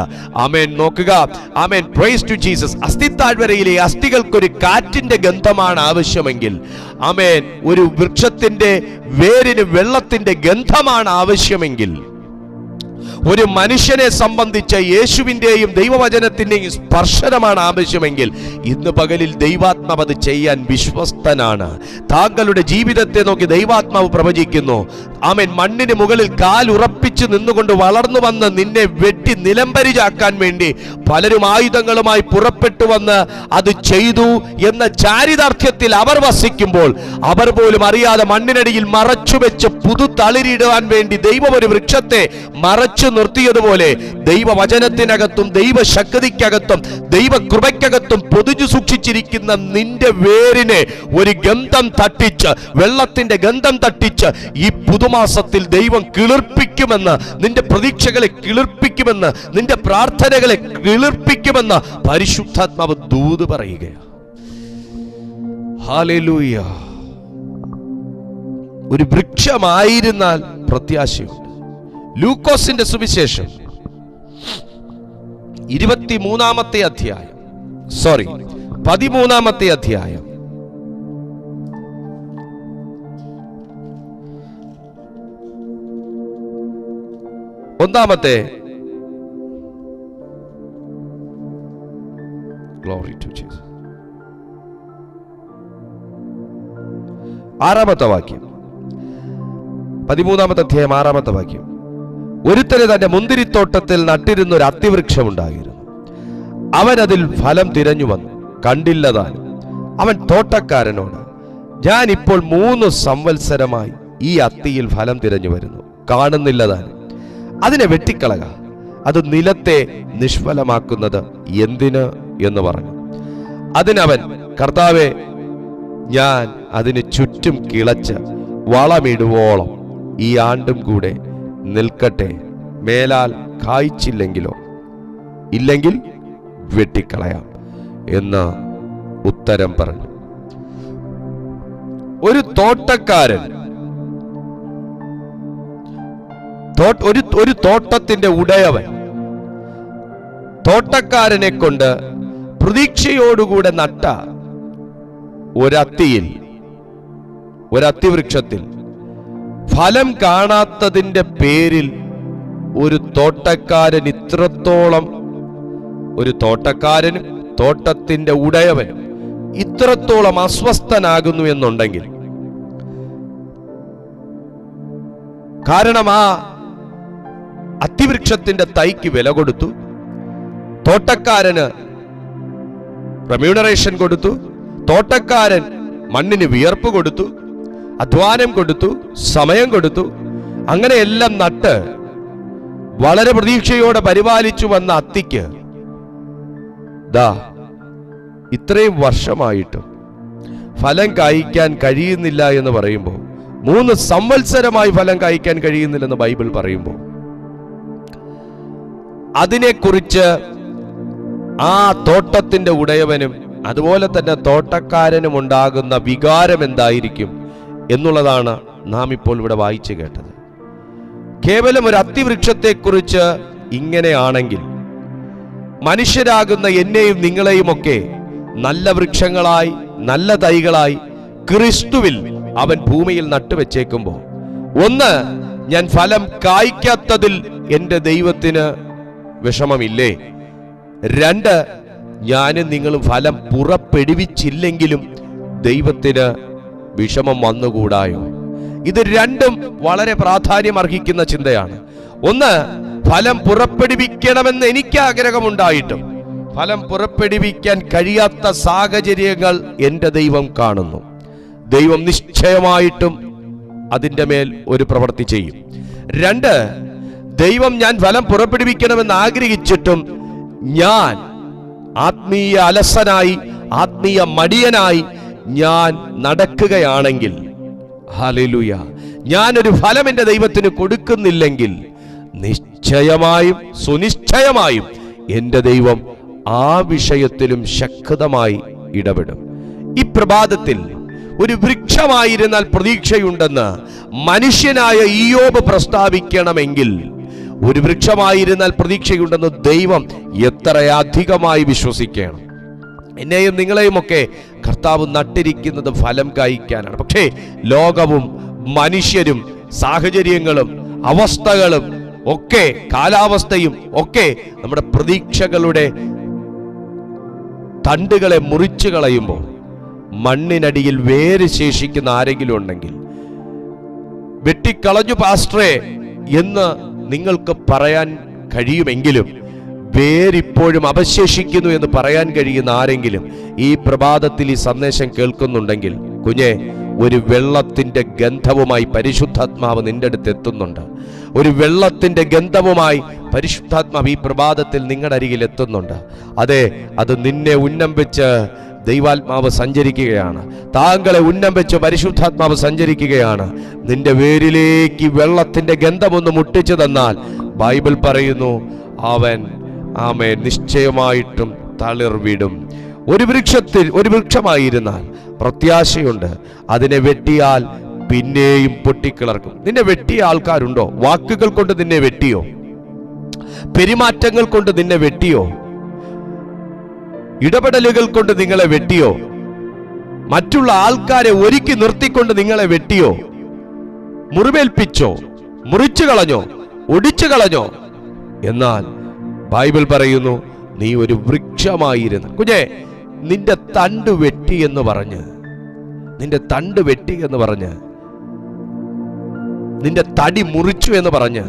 ആമേൻ. നോക്കുക, ആമേൻ, പ്രൈസ് ടു ജീസസ്. അസ്ഥിത്താഴ്വരയിലെ അസ്ഥികൾക്കൊരു കാറ്റിന്റെ ഗന്ധമാണ് ആവശ്യമെങ്കിൽ, ആമേൻ, ഒരു വൃക്ഷത്തിന്റെ വേരിന് വെള്ളത്തിന്റെ ഗന്ധമാണ് ആവശ്യമെങ്കിൽ, ഒരു മനുഷ്യനെ സംബന്ധിച്ച് യേശുവിന്റെയും ദൈവവചനത്തിന്റെയും സ്പർശനമാണ് ആവശ്യമെങ്കിൽ, ഇന്ന് പകലിൽ ദൈവാത്മാവ് അത് ചെയ്യാൻ വിശ്വസ്തനാണ്. താങ്കളുടെ ജീവിതത്തെ നോക്കി ദൈവാത്മാവ് പ്രവചിക്കുന്നു. ആമേൻ. മണ്ണിന് മുകളിൽ കാൽ ഉറപ്പിച്ച് നിന്നുകൊണ്ട് വളർന്നു വന്ന് നിന്നെ വെട്ടി നിലംപരിചാക്കാൻ വേണ്ടി പലരും ആയുധങ്ങളുമായി പുറപ്പെട്ടു വന്ന് അത് ചെയ്തു എന്ന ചാരിതാർത്ഥ്യത്തിൽ അവർ വസിക്കുമ്പോൾ, അവർ പോലും അറിയാതെ മണ്ണിനടിയിൽ മറച്ചുവെച്ച് പുതു തളിരിടുവാൻ വേണ്ടി ദൈവം ഒരു വൃക്ഷത്തെ മറച്ചു നിർത്തിയതുപോലെ ദൈവവചനത്തിനകത്തും ദൈവശക്തിക്കകത്തും ദൈവകൃപയ്ക്കകത്തും പൊതിഞ്ഞു സൂക്ഷിച്ചിരിക്കുന്ന നിന്റെ വേരിനെ ഒരു ഗന്ധം തട്ടിച്ച്, വെള്ളത്തിന്റെ ഗന്ധം തട്ടിച്ച് ഈ പുതുമാസത്തിൽ ദൈവം കിളിർപ്പിക്കുമെന്ന്, നിന്റെ പ്രതീക്ഷകളെ കിളിർപ്പിക്കുമെന്ന്, നിന്റെ പ്രാർത്ഥനകളെ കിളിർപ്പിക്കുമെന്ന് പരിശുദ്ധാത്മാവ് ദൂത് പറയുകയാണ്. ഹല്ലേലൂയ. ഒരു വൃക്ഷമായിരുന്നാൽ പ്രത്യാശയുണ്ട്. ലൂക്കോസിന്റെ സുവിശേഷം 13-ാമത്തെ അധ്യായം, 13-ാമത്തെ അധ്യായം, ഒന്നാമത്തെ, ഗ്ലോറി ടു ജീസസ്, 6-ാമത്തെ വാക്യം, 13-ാമത്തെ അധ്യായം 6-ാമത്തെ വാക്യം. ഒരുത്തന് തന്റെ മുന്തിരിത്തോട്ടത്തിൽ നട്ടിരുന്ന ഒരു അത്തിവൃക്ഷം ഉണ്ടായിരുന്നു. അവൻ അതിൽ ഫലം തിരഞ്ഞു വന്നു, കണ്ടില്ലതാൻ. അവൻ തോട്ടക്കാരനോട്, ഞാൻ ഇപ്പോൾ 3 സംവത്സരമായി ഈ അത്തിയിൽ ഫലം തിരഞ്ഞു വരുന്നു, കാണുന്നില്ലതാൻ. അതിനെ വെട്ടിക്കളക, അത് നിലത്തെ നിഷ്ഫലമാക്കുന്നത് എന്തിന് എന്ന് പറഞ്ഞു. അതിനവൻ, കർത്താവേ, ഞാൻ അതിന് ചുറ്റും കിളച്ച് വളമിടുവോളം ഈ ആണ്ടും കൂടെ നിൽക്കട്ടെ, മേലാൽ കായ്ച്ചില്ലെങ്കിലോ, ഇല്ലെങ്കിൽ വെട്ടിക്കളയാം എന്ന് ഉത്തരം പറഞ്ഞു. ഒരു തോട്ടക്കാരൻ ഒരു തോട്ടത്തിന്റെ ഉടയവൻ തോട്ടക്കാരനെ കൊണ്ട് പ്രതീക്ഷയോടുകൂടെ നട്ട ഒരത്തിവൃക്ഷത്തിൽ ഫലം കാണാത്തതിന്റെ പേരിൽ ഒരു തോട്ടക്കാരനും തോട്ടത്തിന്റെ ഉടയവനും ഇത്രത്തോളം അസ്വസ്ഥനാകുന്നു എന്നുണ്ടെങ്കിൽ, കാരണം ആ അത്തിവൃക്ഷത്തിന്റെ തൈക്ക് വില കൊടുത്തു, തോട്ടക്കാരന് റെമ്യൂണറേഷൻ കൊടുത്തു, തോട്ടക്കാരൻ മണ്ണിന് വിയർപ്പ് കൊടുത്തു, അധ്വാനം കൊടുത്തു, സമയം കൊടുത്തു, അങ്ങനെയെല്ലാം നട്ട് വളരെ പ്രതീക്ഷയോടെ പരിപാലിച്ചു വന്ന അത്തിക്ക് ഇത്രയും വർഷമായിട്ടും ഫലം കായ്ക്കാൻ കഴിയുന്നില്ല എന്ന് പറയുമ്പോൾ, 3 സംവത്സരമായി ഫലം കായ്ക്കാൻ കഴിയുന്നില്ലെന്ന് ബൈബിൾ പറയുമ്പോൾ, അതിനെക്കുറിച്ച് ആ തോട്ടത്തിന്റെ ഉടയവനും അതുപോലെ തന്നെ തോട്ടക്കാരനും ഉണ്ടാകുന്ന വികാരം എന്തായിരിക്കും എന്നുള്ളതാണ് നാം ഇപ്പോൾ ഇവിടെ വായിച്ചു കേട്ടത്. കേവലം ഒരു അത്തിവൃക്ഷത്തെക്കുറിച്ച് ഇങ്ങനെയാണെങ്കിൽ, മനുഷ്യരാകുന്ന എന്നെയും നിങ്ങളെയും ഒക്കെ നല്ല വൃക്ഷങ്ങളായി, നല്ല തൈകളായി ക്രിസ്തുവിൽ അവൻ ഭൂമിയിൽ നട്ടുവെച്ചേക്കുമ്പോൾ, ഒന്ന്, ഞാൻ ഫലം കായ്ക്കാത്തതിൽ എൻ്റെ ദൈവത്തിന് വിഷമമില്ലേ? 2, ഞാനും നിങ്ങളും ഫലം പുറപ്പെടുവിച്ചില്ലെങ്കിലും ദൈവത്തിന് വിഷമം വന്നുകൂടായോ? ഇത് രണ്ടും വളരെ പ്രാധാന്യം അർഹിക്കുന്ന ചിന്തയാണ്. ഒന്ന്, ഫലം പുറപ്പെടുവിക്കണമെന്ന് എനിക്ക് ആഗ്രഹമുണ്ടായിട്ടും ഫലം പുറപ്പെടുവിക്കാൻ കഴിയാത്ത സാഹചര്യങ്ങൾ എൻ്റെ ദൈവം കാണുന്നു. ദൈവം നിശ്ചയമായിട്ടും അതിൻ്റെ മേൽ ഒരു പ്രവൃത്തി ചെയ്യും. 2, ദൈവം ഞാൻ ഫലം പുറപ്പെടുവിക്കണമെന്ന് ആഗ്രഹിച്ചിട്ടും ഞാൻ ആത്മീയ അലസനായി, ആത്മീയ മടിയനായി ഞാൻ നടക്കുകയാണെങ്കിൽ, ഹല്ലേലൂയ, ഞാനൊരു ഫലം എൻ്റെ ദൈവത്തിന് കൊടുക്കുന്നില്ലെങ്കിൽ നിശ്ചയമായും സുനിശ്ചയമായും എൻ്റെ ദൈവം ആ വിഷയത്തിലും ശക്തമായി ഇടപെടും. ഈ പ്രഭാതത്തിൽ ഒരു വൃക്ഷമായിരുന്നാൽ പ്രതീക്ഷയുണ്ടെന്ന് മനുഷ്യനായ ഇയ്യോബ് പ്രസ്താവിക്കണമെങ്കിൽ, ഒരു വൃക്ഷമായിരുന്നാൽ പ്രതീക്ഷയുണ്ടെന്ന് ദൈവം എത്രയധികമായി വിശ്വസിക്കണം. എന്നെയും നിങ്ങളെയും ഒക്കെ കർത്താവ് നട്ടിരിക്കുന്നത് ഫലം കായ്ക്കാനാണ്. പക്ഷേ ലോകവും മനുഷ്യരും സാഹചര്യങ്ങളും അവസ്ഥകളും ഒക്കെ, കാലാവസ്ഥയും ഒക്കെ നമ്മുടെ പ്രതീക്ഷകളുടെ തണ്ടുകളെ മുറിച്ചു കളയുമ്പോൾ മണ്ണിനടിയിൽ വേര് ശേഷിക്കുന്ന ആരെങ്കിലും ഉണ്ടെങ്കിൽ, വെട്ടിക്കളഞ്ഞു പാസ്റ്ററേ എന്ന് നിങ്ങൾക്ക് പറയാൻ കഴിയുമെങ്കിലും വേരിപ്പോഴും അവശേഷിക്കുന്നു എന്ന് പറയാൻ കഴിയുന്ന ആരെങ്കിലും ഈ പ്രഭാതത്തിൽ ഈ സന്ദേശം കേൾക്കുന്നുണ്ടെങ്കിൽ, കുഞ്ഞെ, ഒരു വെള്ളത്തിന്റെ ഗന്ധവുമായി പരിശുദ്ധാത്മാവ് നിന്റെ അടുത്ത് എത്തുന്നുണ്ട്. ഒരു വെള്ളത്തിന്റെ ഗന്ധവുമായി പരിശുദ്ധാത്മാവ് ഈ പ്രഭാതത്തിൽ നിങ്ങളുടെ അരികിൽ എത്തുന്നുണ്ട്. അതെ, അത് നിന്നെ ഉന്നം വെച്ച് ദൈവാത്മാവ് സഞ്ചരിക്കുകയാണ്. താങ്കളെ ഉന്നം വെച്ച് പരിശുദ്ധാത്മാവ് സഞ്ചരിക്കുകയാണ്. നിന്റെ വേരിലേക്ക് വെള്ളത്തിന്റെ ഗന്ധമൊന്ന് മുട്ടിച്ചു തന്നാൽ ബൈബിൾ പറയുന്നു, അവൻ ആമേൻ നിശ്ചയമായിട്ടും തളിർവിടും. ഒരു വൃക്ഷമായിരുന്നാൽ പ്രത്യാശയുണ്ട്. അതിനെ വെട്ടിയാൽ പിന്നെയും പൊട്ടിക്കിളർക്കും. നിന്നെ വെട്ടിയ ആൾക്കാരുണ്ടോ? വാക്കുകൾ കൊണ്ട് നിന്നെ വെട്ടിയോ? പെരുമാറ്റങ്ങൾ കൊണ്ട് നിന്നെ വെട്ടിയോ? ഇടപെടലുകൾ കൊണ്ട് നിങ്ങളെ വെട്ടിയോ? മറ്റുള്ള ആൾക്കാരെ ഒരുക്കി നിർത്തിക്കൊണ്ട് നിങ്ങളെ വെട്ടിയോ? മുറിവേൽപ്പിച്ചോ? മുറിച്ചു കളഞ്ഞോ? ഒടിച്ചു കളഞ്ഞോ? എന്നാൽ ബൈബിൾ പറയുന്നു, നീ ഒരു വൃക്ഷമായിരുന്നു. കുഞ്ഞെ, നിന്റെ തണ്ട് വെട്ടി എന്ന് പറഞ്ഞ്, നിന്റെ തടി മുറിച്ചു എന്ന് പറഞ്ഞ്,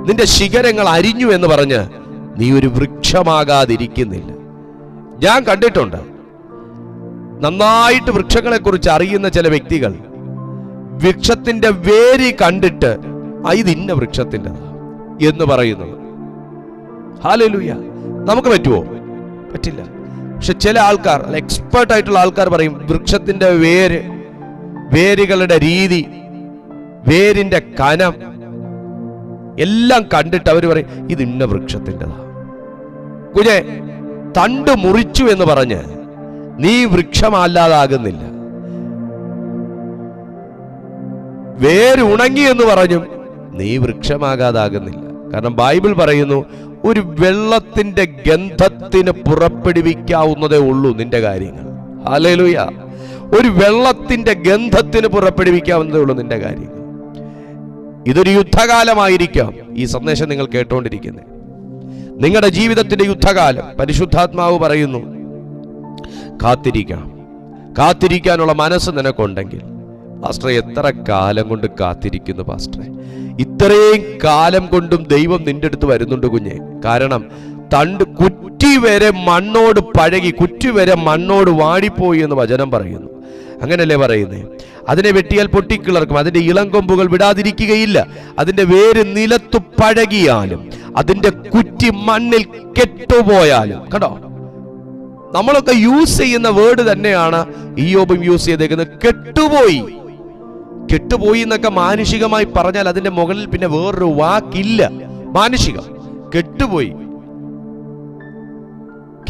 നിന്റെ ശിഖരങ്ങൾ അരിഞ്ഞു എന്ന് പറഞ്ഞ് നീ ഒരു വൃക്ഷമാകാതിരിക്കുന്നില്ല. ഞാൻ കണ്ടിട്ടുണ്ട്, നന്നായിട്ട് വൃക്ഷങ്ങളെ കുറിച്ച് അറിയുന്ന ചില വ്യക്തികൾ വൃക്ഷത്തിന്റെ വേര് കണ്ടിട്ട് ഇത് ഇന്ന വൃക്ഷത്തിൻ്റെതാ എന്ന് പറയുന്നത്. ഹല്ലേലൂയ. നമുക്ക് പറ്റുമോ? പറ്റില്ല. പക്ഷെ ചില ആൾക്കാർ, എക്സ്പേർട്ട് ആയിട്ടുള്ള ആൾക്കാർ പറയും, വൃക്ഷത്തിന്റെ വേരുകളുടെ രീതി, വേരിന്റെ കനം എല്ലാം കണ്ടിട്ട് അവർ പറയും ഇത് ഇന്ന വൃക്ഷത്തിൻ്റെതാ. കുഞ്ഞെ, തണ്ട് മുറിച്ചു എന്ന് പറഞ്ഞ് നീ വൃക്ഷമല്ലാതാകുന്നില്ല. വേര് ഉണങ്ങി എന്ന് പറഞ്ഞും നീ വൃക്ഷമാകാതാകുന്നില്ല. കാരണം ബൈബിൾ പറയുന്നു, ഒരു വെള്ളത്തിന്റെ ഗന്ധത്തിന് പുറപ്പെടുവിക്കാവുന്നതേ ഉള്ളൂ നിന്റെ കാര്യങ്ങൾ. ഹല്ലേലൂയ. ഒരു വെള്ളത്തിന്റെ ഗന്ധത്തിന് പുറപ്പെടുവിക്കാവുന്നതേ ഉള്ളൂ നിന്റെ കാര്യങ്ങൾ. ഇതൊരു യുദ്ധകാലമായിരിക്കാം ഈ സന്ദേശം നിങ്ങൾ കേട്ടുകൊണ്ടിരിക്കുന്നത്. നിങ്ങളുടെ ജീവിതത്തിന്റെ യുദ്ധകാലം. പരിശുദ്ധാത്മാവ് പറയുന്നു, കാത്തിരിക്കണം. കാത്തിരിക്കാനുള്ള മനസ്സ് നിനക്കുണ്ടെങ്കിൽ, പാസ്റ്ററെ എത്ര കാലം കൊണ്ട് കാത്തിരിക്കുന്നു പാസ്റ്ററെ? ഇത്രയും കാലം കൊണ്ടും ദൈവം നിന്റെ അടുത്ത് വരുന്നുണ്ട് കുഞ്ഞെ. കാരണം കുറ്റി വരെ മണ്ണോട് പഴകി, കുറ്റി വരെ മണ്ണോട് വാടിപ്പോയി എന്ന് വചനം പറയുന്നു. അങ്ങനല്ലേ പറയുന്നേ? അതിനെ വെട്ടിയാൽ പൊട്ടിക്കിളർക്കും, അതിന്റെ ഇളം കൊമ്പുകൾ വിടാതിരിക്കുകയില്ല. അതിന്റെ വേര് നിലത്തു പഴകിയാലും, അതിന്റെ കുറ്റി മണ്ണിൽ കെട്ടുപോയാലും. കണ്ടോ, നമ്മളൊക്കെ യൂസ് ചെയ്യുന്ന വേർഡ് തന്നെയാണ് ഇയ്യോബും യൂസ് ചെയ്തേക്കുന്നത്. കെട്ടുപോയി. കെട്ടുപോയി എന്നൊക്കെ മാനുഷികമായി പറഞ്ഞാൽ അതിന്റെ മുകളിൽ പിന്നെ വേറൊരു വാക്കില്ല. മാനുഷികം. കെട്ടുപോയി,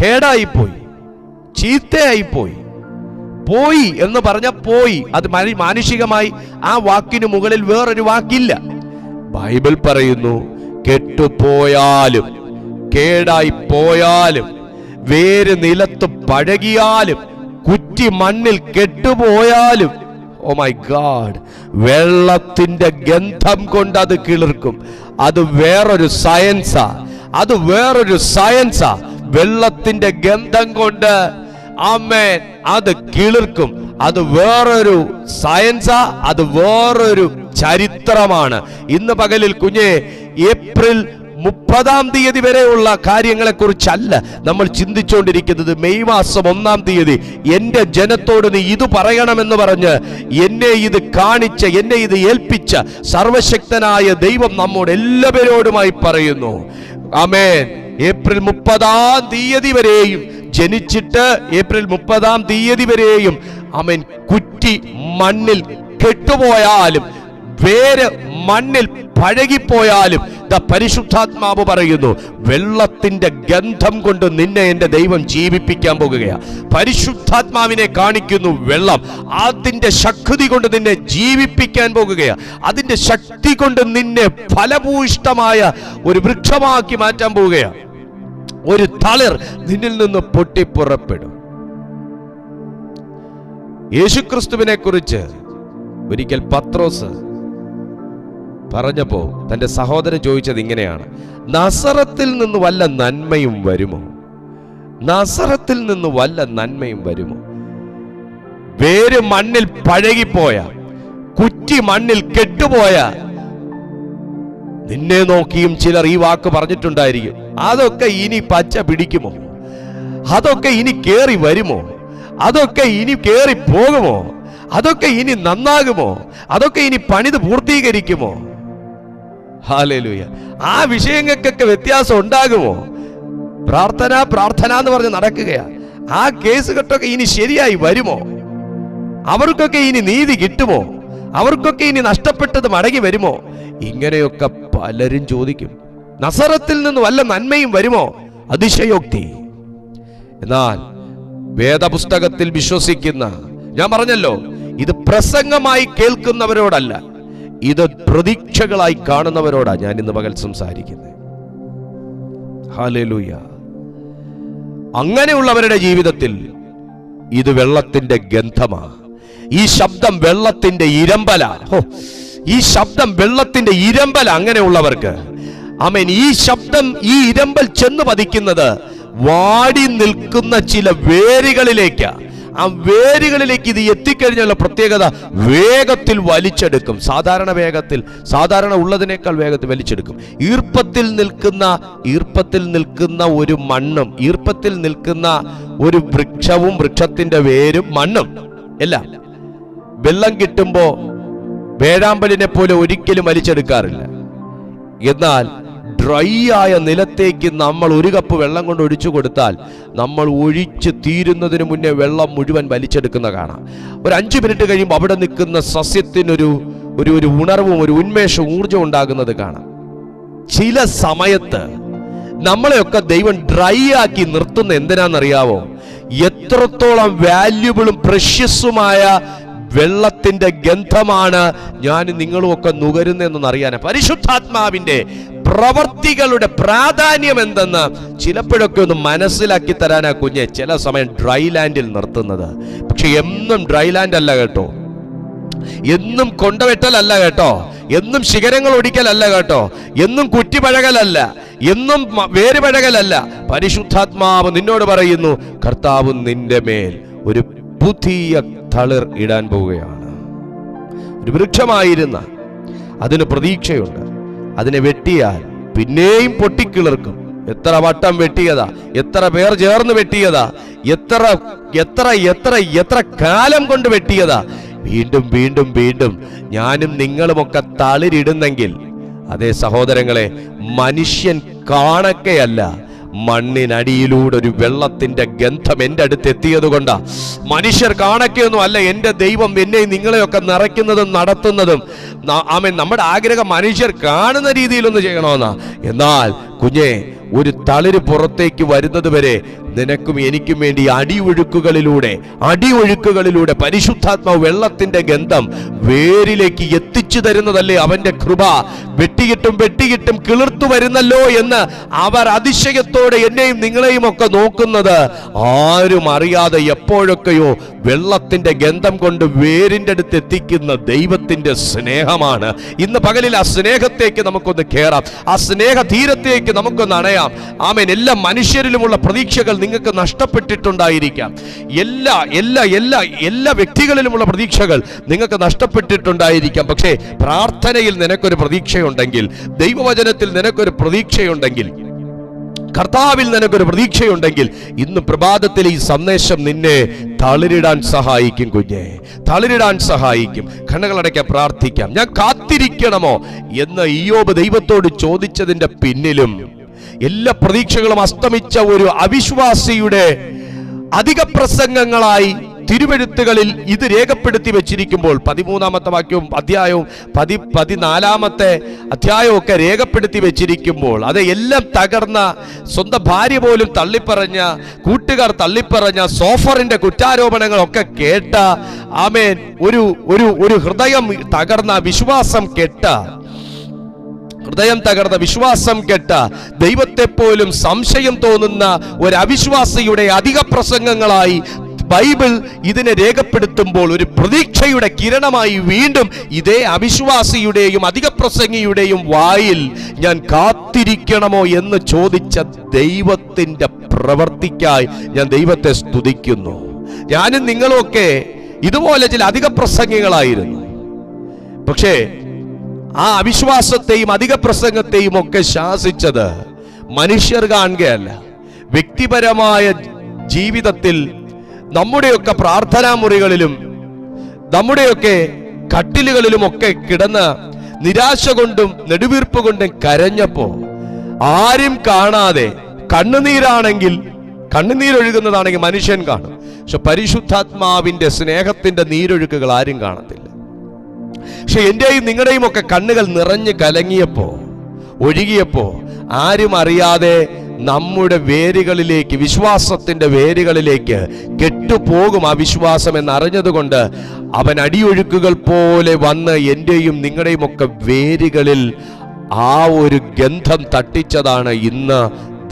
കേടായിപ്പോയി, ചീത്തയായിപ്പോയി. പോയി എന്ന് പറഞ്ഞ പോയി, അത് മാനുഷികമായി ആ വാക്കിന് മുകളിൽ വേറൊരു വാക്കില്ല. ബൈബിൾ പറയുന്നു, കെട്ടുപോയാലും, കേടായി പോയാലും, വേര് നിലത്ത് പഴകിയാലും, കുറ്റി മണ്ണിൽ കെട്ടുപോയാലും, ഓ മൈ ഗാഡ്, വെള്ളത്തിന്റെ ഗന്ധം കൊണ്ട് അത് കിളിർക്കും. അത് വേറൊരു സയൻസാ. അത് വേറൊരു സയൻസാ. വെള്ളത്തിന്റെ ഗന്ധം കൊണ്ട് ആമേൻ അത് കിളിർക്കും. അത് വേറൊരു സയൻസാ. അത് വേറൊരു ചരിത്രമാണ്. ഇന്ന് പകലിൽ കുഞ്ഞെ, ഏപ്രിൽ 30-ാം തീയതി വരെയുള്ള കാര്യങ്ങളെ കുറിച്ചല്ല നമ്മൾ ചിന്തിച്ചുകൊണ്ടിരിക്കുന്നത്. മെയ് മാസം 1-ാം തീയതി എന്റെ ജനത്തോട് നീ ഇത് പറയണമെന്ന് പറഞ്ഞ് എന്നെ ഇത് കാണിച്ച, എന്നെ ഇത് ഏൽപ്പിച്ച സർവശക്തനായ ദൈവം നമ്മോട് എല്ലാവരോടുമായി പറയുന്നു. ആമേൻ. ഏപ്രിൽ 30-ാം തീയതി വരെയും, ജനിച്ചിട്ട് ഏപ്രിൽ 30-ാം തീയതി വരെയും ആമേൻ, കുറ്റി മണ്ണിൽ കെട്ടുപോയാലും, വേര് മണ്ണിൽ പഴകിപ്പോയാലും, പരിശുദ്ധാത്മാവ് പറയുന്നു, വെള്ളത്തിന്റെ ഗന്ധം കൊണ്ട് നിന്നെ എന്റെ ദൈവം ജീവിപ്പിക്കാൻ പോകുകയാണ്. പരിശുദ്ധാത്മാവിനെ കാണിക്കുന്നു വെള്ളം. അതിന്റെ ശക്തി കൊണ്ട് നിന്നെ ജീവിപ്പിക്കാൻ പോകുകയാണ്. അതിന്റെ ശക്തി കൊണ്ട് നിന്നെ ഫലഭൂയിഷ്ടമായ ഒരു വൃക്ഷമാക്കി മാറ്റാൻ പോവുകയാണ്. ഒരു തളിർ നിന്നിൽ നിന്ന് പൊട്ടിപ്പുറപ്പെടും. യേശുക്രിസ്തുവിനെ കുറിച്ച് ഒരിക്കൽ പത്രോസ് പറഞ്ഞപ്പോ തന്റെ സഹോദരൻ ചോദിച്ചത് ഇങ്ങനെയാണ്, നസറത്തിൽ നിന്ന് വല്ല നന്മയും വരുമോ? നസറത്തിൽ നിന്ന് വല്ല നന്മയും വരുമോ? വേര് മണ്ണിൽ പഴകിപ്പോയ, കുറ്റി മണ്ണിൽ കെട്ടുപോയ, നിന്നെ നോക്കിയും ചിലർ ഈ വാക്ക് പറഞ്ഞിട്ടുണ്ടായിരിക്കും, അതൊക്കെ ഇനി പച്ച പിടിക്കുമോ? അതൊക്കെ ഇനി കേറി വരുമോ? അതൊക്കെ ഇനി കേറി പോകുമോ? അതൊക്കെ ഇനി നന്നാകുമോ? അതൊക്കെ ഇനി പണിത് പൂർത്തീകരിക്കുമോ? ഹല്ലേലൂയ. ആ വിഷയങ്ങൾക്കൊക്കെ വ്യത്യാസം ഉണ്ടാകുമോ? പ്രാർത്ഥന പ്രാർത്ഥന എന്ന് പറഞ്ഞ് നടക്കുകയാ. ആ കേസ് കെട്ടൊക്കെ ഇനി ശരിയായി വരുമോ? അവർക്കൊക്കെ ഇനി നീതി കിട്ടുമോ? അവർക്കൊക്കെ ഇനി നഷ്ടപ്പെട്ടത് മടങ്ങി വരുമോ? ഇങ്ങനെയൊക്കെ പലരും ചോദിക്കും. നസറത്തിൽ നിന്ന് വല്ല നന്മയും വരുമോ? അതിശയോക്തി. എന്നാൽ വേദപുസ്തകത്തിൽ വിശ്വസിക്കുന്ന, ഞാൻ പറഞ്ഞല്ലോ, ഇത് പ്രസംഗമായി കേൾക്കുന്നവരോടല്ല, ഇത് പ്രതീക്ഷകളായി കാണുന്നവരോടാ ഞാൻ ഇന്ന് പകൽ സംസാരിക്കുന്നത്. ഹല്ലേലൂയ. അങ്ങനെയുള്ളവരുടെ ജീവിതത്തിൽ ഇത് വെള്ളത്തിന്റെ ഗന്ധമാ. ഈ ശബ്ദം വെള്ളത്തിന്റെ ഇരമ്പല. ഈ ശബ്ദം വെള്ളത്തിന്റെ ഇരമ്പല. അങ്ങനെയുള്ളവർക്ക് ആമേൻ, ഈ ശബ്ദം, ഈ ഇരമ്പൽ ചെന്ന് പതിക്കുന്നത് വാടി നിൽക്കുന്ന ചില വേരുകളിലേക്ക്. ആ വേരുകളിലേക്ക് ഇത് എത്തിക്കഴിഞ്ഞുള്ള പ്രത്യേകത, വേഗത്തിൽ വലിച്ചെടുക്കും. സാധാരണ വേഗത്തിൽ, സാധാരണ ഉള്ളതിനേക്കാൾ വേഗത്തിൽ വലിച്ചെടുക്കും. ഈർപ്പത്തിൽ നിൽക്കുന്ന ഒരു മണ്ണും, ഈർപ്പത്തിൽ നിൽക്കുന്ന ഒരു വൃക്ഷവും, വൃക്ഷത്തിന്റെ വേരും മണ്ണും എല്ലാം വെള്ളം കിട്ടുമ്പോ വേഴാമ്പലിനെ പോലെ ഒരിക്കലും വലിച്ചെടുക്കാറില്ല. എന്നാൽ ഡ്രൈ ആയ നിലത്തേക്ക് നമ്മൾ ഒരു കപ്പ് വെള്ളം കൊണ്ട് ഒഴിച്ചു കൊടുത്താൽ നമ്മൾ ഒഴിച്ച് തീരുന്നതിന് മുന്നേ വെള്ളം മുഴുവൻ വലിച്ചെടുക്കുന്ന കാണാം. ഒരു 5 മിനിറ്റ് കഴിയുമ്പോൾ അവിടെ നിൽക്കുന്ന സസ്യത്തിനൊരു ഒരു ഉണർവും ഒരു ഉന്മേഷവും ഊർജ്ജം ഉണ്ടാകുന്നത് കാണാം. ചില സമയത്ത് നമ്മളെയൊക്കെ ദൈവം ഡ്രൈ ആക്കി നിർത്തുന്ന എന്തിനാണെന്നറിയാവോ? എത്രത്തോളം വാല്യുബിളും പ്രഷ്യസുമായ വെള്ളത്തിന്റെ ഗന്ധമാണ് ഞാൻ നിങ്ങളും ഒക്കെ നുകരുന്നതെന്നൊന്ന് അറിയാനാ. പരിശുദ്ധാത്മാവിന്റെ പ്രവർത്തികളുടെ പ്രാധാന്യം എന്തെന്ന് ചിലപ്പോഴൊക്കെ ഒന്ന് മനസ്സിലാക്കി തരാനാ കുഞ്ഞെ ചില സമയം ഡ്രൈ ലാൻഡിൽ നിർത്തുന്നത്. പക്ഷെ എന്നും ഡ്രൈ ലാൻഡ് അല്ല കേട്ടോ, എന്നും കൊണ്ടവെട്ടലല്ല കേട്ടോ, എന്നും ശിഖരങ്ങൾ ഒടിക്കലല്ല കേട്ടോ, എന്നും കുറ്റിപ്പഴകലല്ല, എന്നും വേരുപഴകലല്ല. പരിശുദ്ധാത്മാവ് നിന്നോട് പറയുന്നു, കർത്താവ് നിന്റെ മേൽ ഒരു പുതിയ തളിർ ഇടാൻ പോവുകയാണ്. ഒരു വൃക്ഷമായിരുന്ന അതിന് പ്രതീക്ഷയുണ്ട്. അതിനെ വെട്ടിയാൽ പിന്നെയും പൊട്ടിക്കിളിർക്കും. എത്ര വട്ടം വെട്ടിയതാ, എത്ര പേർ ചേർന്ന് വെട്ടിയതാ, എത്ര എത്ര എത്ര എത്ര കാലം കൊണ്ട് വെട്ടിയതാ. വീണ്ടും വീണ്ടും വീണ്ടും ഞാനും നിങ്ങളുമൊക്കെ തളിരിടുന്നെങ്കിൽ, അതേ സഹോദരങ്ങളെ, മനുഷ്യൻ കാണക്കയല്ല, മണ്ണിനടിയിലൂടെ ഒരു വെള്ളത്തിന്റെ ഗന്ധം എൻ്റെ അടുത്ത് എത്തിയത് കൊണ്ടാ. മനുഷ്യർ കാണക്കൊന്നും അല്ല എൻ്റെ ദൈവം എന്നെയും നിങ്ങളെയൊക്കെ നിറയ്ക്കുന്നതും നടത്തുന്നതും. ആമേൻ. നമ്മുടെ ആഗ്രഹം മനുഷ്യർ കാണുന്ന രീതിയിലൊന്ന് ചെയ്യണമെന്നാ. എന്നാൽ കുഞ്ഞെ, ഒരു തളിര് പുറത്തേക്ക് വരുന്നത് വരെ നിനക്കും എനിക്കും വേണ്ടി അടിയൊഴുക്കുകളിലൂടെ പരിശുദ്ധാത്മാവ് വെള്ളത്തിന്റെ ഗന്ധം വേരിലേക്ക് എത്തിച്ചു തരുന്നതല്ലേ അവന്റെ കൃപ. വെട്ടിയിട്ടും കിളിർത്തു വരുന്നല്ലോ എന്ന് അവർ അതിശയത്തോടെ എന്നെയും നിങ്ങളെയും ഒക്കെ നോക്കുന്നത് ആരും അറിയാതെ എപ്പോഴൊക്കെയോ വെള്ളത്തിന്റെ ഗന്ധം കൊണ്ട് വേരിന്റെ അടുത്ത് എത്തിക്കുന്ന ദൈവത്തിന്റെ സ്നേഹമാണ്. ഇന്ന് പകലിൽ ആ സ്നേഹത്തേക്ക് നമുക്കൊന്ന് കയറാം, ആ സ്നേഹതീരത്തേക്ക് നമുക്കൊന്ന് അണയാം. ആമേൻ. എല്ലാ മനുഷ്യരിലുമുള്ള പ്രതീക്ഷകൾ നിങ്ങൾക്ക് നഷ്ടപ്പെട്ടിട്ടുണ്ടായിരിക്കാം. എല്ലാ വ്യക്തികളിലുമുള്ള പ്രതീക്ഷകൾ നിങ്ങൾക്ക് നഷ്ടപ്പെട്ടിട്ടുണ്ടായിരിക്കാം. പക്ഷേ പ്രാർത്ഥനയിൽ നിനക്കൊരു പ്രതീക്ഷയുണ്ടെങ്കിൽ, ദൈവവചനത്തിൽ നിനക്കൊരു പ്രതീക്ഷയുണ്ടെങ്കിൽ, കർത്താവിൽ നിനക്കൊരു പ്രതീക്ഷയുണ്ടെങ്കിൽ, ഇന്ന് പ്രഭാതത്തിൽ ഈ സന്ദേശം നിന്നെ തളിരിടാൻ സഹായിക്കും കുഞ്ഞെ, തളിരിടാൻ സഹായിക്കും. കണ്ണുകളടയ്ക്കാൻ പ്രാർത്ഥിക്കാം. ഞാൻ കാത്തിരിക്കണമോ എന്ന് ഇയ്യോബ് ദൈവത്തോട് ചോദിച്ചതിന്റെ പിന്നിലും എല്ലാ പ്രതീക്ഷകളും അസ്തമിച്ച ഒരു അവിശ്വാസിയുടെ അധിക പ്രസംഗങ്ങളായി തിരുവെഴുത്തുകളിൽ ഇത് രേഖപ്പെടുത്തി വെച്ചിരിക്കുമ്പോൾ 13-ാമത്തെ വാക്യവും അധ്യായവും 14-ാമത്തെ അധ്യായവും ഒക്കെ രേഖപ്പെടുത്തി വെച്ചിരിക്കുമ്പോൾ, അത് എല്ലാം തകർന്ന, സ്വന്തം ഭാര്യ പോലും തള്ളിപ്പറഞ്ഞ, കൂട്ടുകാർ തള്ളിപ്പറഞ്ഞ, സോഫറിന്റെ കുറ്റാരോപണങ്ങളൊക്കെ കേട്ട, ആമേൻ, ഒരു ഹൃദയം തകർന്ന, ഹൃദയം തകർന്ന, വിശ്വാസം കെട്ട, ദൈവത്തെ പോലും സംശയം തോന്നുന്ന ഒരു അവിശ്വാസിയുടെ അധിക പ്രസംഗങ്ങളായി ബൈബിൾ ഇതിനെ രേഖപ്പെടുത്തുമ്പോൾ, ഒരു പ്രതീക്ഷയുടെ കിരണമായി വീണ്ടും ഇതേ അവിശ്വാസിയുടെയും അധിക പ്രസംഗിയുടെയും വായിൽ ഞാൻ കാത്തിരിക്കണമോ എന്ന് ചോദിച്ച ദൈവത്തിന്റെ പ്രവൃത്തിക്കായി ഞാൻ ദൈവത്തെ സ്തുതിക്കുന്നു. ഞാനും നിങ്ങളൊക്കെ ഇതുപോലെ ചില അധിക പ്രസംഗികളായിരുന്നു. പക്ഷേ ആ അവിശ്വാസത്തെയും അധിക പ്രസംഗത്തെയും ഒക്കെ ശാസിച്ചത് മനുഷ്യർ കാണുകയല്ല, വ്യക്തിപരമായ ജീവിതത്തിൽ നമ്മുടെയൊക്കെ പ്രാർത്ഥനാ മുറികളിലും നമ്മുടെയൊക്കെ കട്ടിലുകളിലും ഒക്കെ കിടന്ന് നിരാശ കൊണ്ടും നെടുവീർപ്പ് കൊണ്ടും കരഞ്ഞപ്പോ ആരും കാണാതെ, കണ്ണുനീരൊഴുകുന്നതാണെങ്കിൽ മനുഷ്യൻ കാണും, പക്ഷെ പരിശുദ്ധാത്മാവിന്റെ സ്നേഹത്തിന്റെ നീരൊഴുക്കുകൾ ആരും കാണത്തില്ല. പക്ഷെ എന്റെയും നിങ്ങളുടെയും ഒക്കെ കണ്ണുകൾ നിറഞ്ഞു കലങ്ങിയപ്പോ, ഒഴുകിയപ്പോ, ആരും അറിയാതെ നമ്മുടെ വേരുകളിലേക്ക്, വിശ്വാസത്തിന്റെ വേരുകളിലേക്ക് കെട്ടുപോകും ആ വിശ്വാസം എന്നറിഞ്ഞതുകൊണ്ട് അവൻ അടിയൊഴുക്കുകൾ പോലെ വന്ന് എന്റെയും നിങ്ങളുടെയും ഒക്കെ വേരുകളിൽ ആ ഒരു ഗന്ധം തട്ടിച്ചതാണ് ഇന്ന്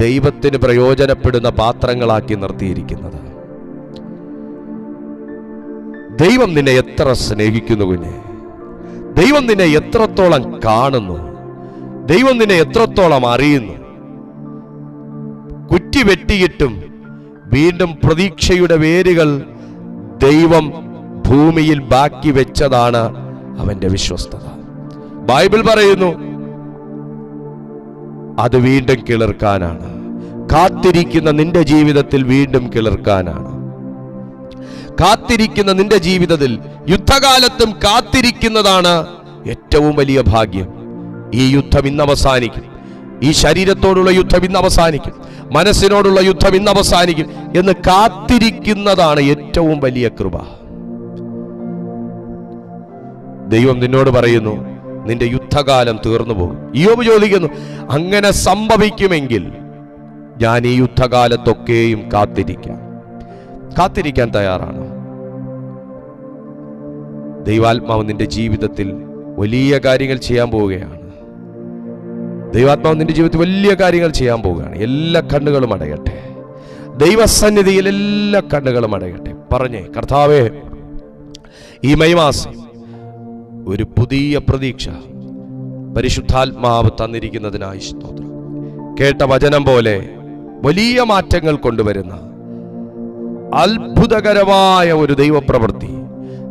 ദൈവത്തിന് പ്രയോജനപ്പെടുന്ന പാത്രങ്ങളാക്കി നിർത്തിയിരിക്കുന്നത്. ദൈവം നിന്നെ എത്ര സ്നേഹിക്കുന്നു കുഞ്ഞെ, ദൈവം നിന്നെ എത്രത്തോളം കാണുന്നു, ദൈവം നിന്നെ എത്രത്തോളം അറിയുന്നു. കുറ്റി വെട്ടിയിട്ടും വീണ്ടും പ്രതീക്ഷയുടെ വേരുകൾ ദൈവം ഭൂമിയിൽ ബാക്കി വെച്ചതാണ് അവന്റെ വിശ്വസ്തത. ബൈബിൾ പറയുന്നു അത് വീണ്ടും കിളിർക്കാനാണ്. കാത്തിരിക്കുന്ന നിന്റെ ജീവിതത്തിൽ വീണ്ടും കിളിർക്കാനാണ്. കാത്തിരിക്കുന്ന നിന്റെ ജീവിതത്തിൽ, യുദ്ധകാലത്തും കാത്തിരിക്കുന്നതാണ് ഏറ്റവും വലിയ ഭാഗ്യം. ഈ യുദ്ധം ഇന്ന് അവസാനിക്കും, ഈ ശരീരത്തോടുള്ള യുദ്ധം ഇന്ന് അവസാനിക്കും, മനസ്സിനോടുള്ള യുദ്ധം ഇന്ന് അവസാനിക്കും എന്ന് കാത്തിരിക്കുന്നതാണ് ഏറ്റവും വലിയ കൃപ. ദൈവം നിന്നോട് പറയുന്നു, നിന്റെ യുദ്ധകാലം തീർന്നു പോകും. ഇയ്യോബ് ചോദിക്കുന്നു, അങ്ങനെ സംഭവിക്കുമെങ്കിൽ ഞാൻ ഈ യുദ്ധകാലത്തൊക്കെയും കാത്തിരിക്കാൻ തയ്യാറാണ്. ദൈവാത്മാവ് നിന്റെ ജീവിതത്തിൽ വലിയ കാര്യങ്ങൾ ചെയ്യാൻ പോവുകയാണ്. ദൈവാത്മാവ് നിന്റെ ജീവിതത്തിൽ വലിയ കാര്യങ്ങൾ ചെയ്യാൻ പോവുകയാണ്. എല്ലാ കണ്ണുകളും അടയട്ടെ. ദൈവസന്നിധിയിൽ എല്ലാ കണ്ണുകളും അടയട്ടെ. പറഞ്ഞേ, കർത്താവേ, ഈ മെയ് മാസം ഒരു പുതിയ പ്രതീക്ഷ പരിശുദ്ധാത്മാവ് തന്നിരിക്കുന്നതിനായി സ്തോത്രം. കേട്ട വചനം പോലെ വലിയ മാറ്റങ്ങൾ കൊണ്ടുവരുന്ന അത്ഭുതകരമായ ഒരു ദൈവപ്രവൃത്തി,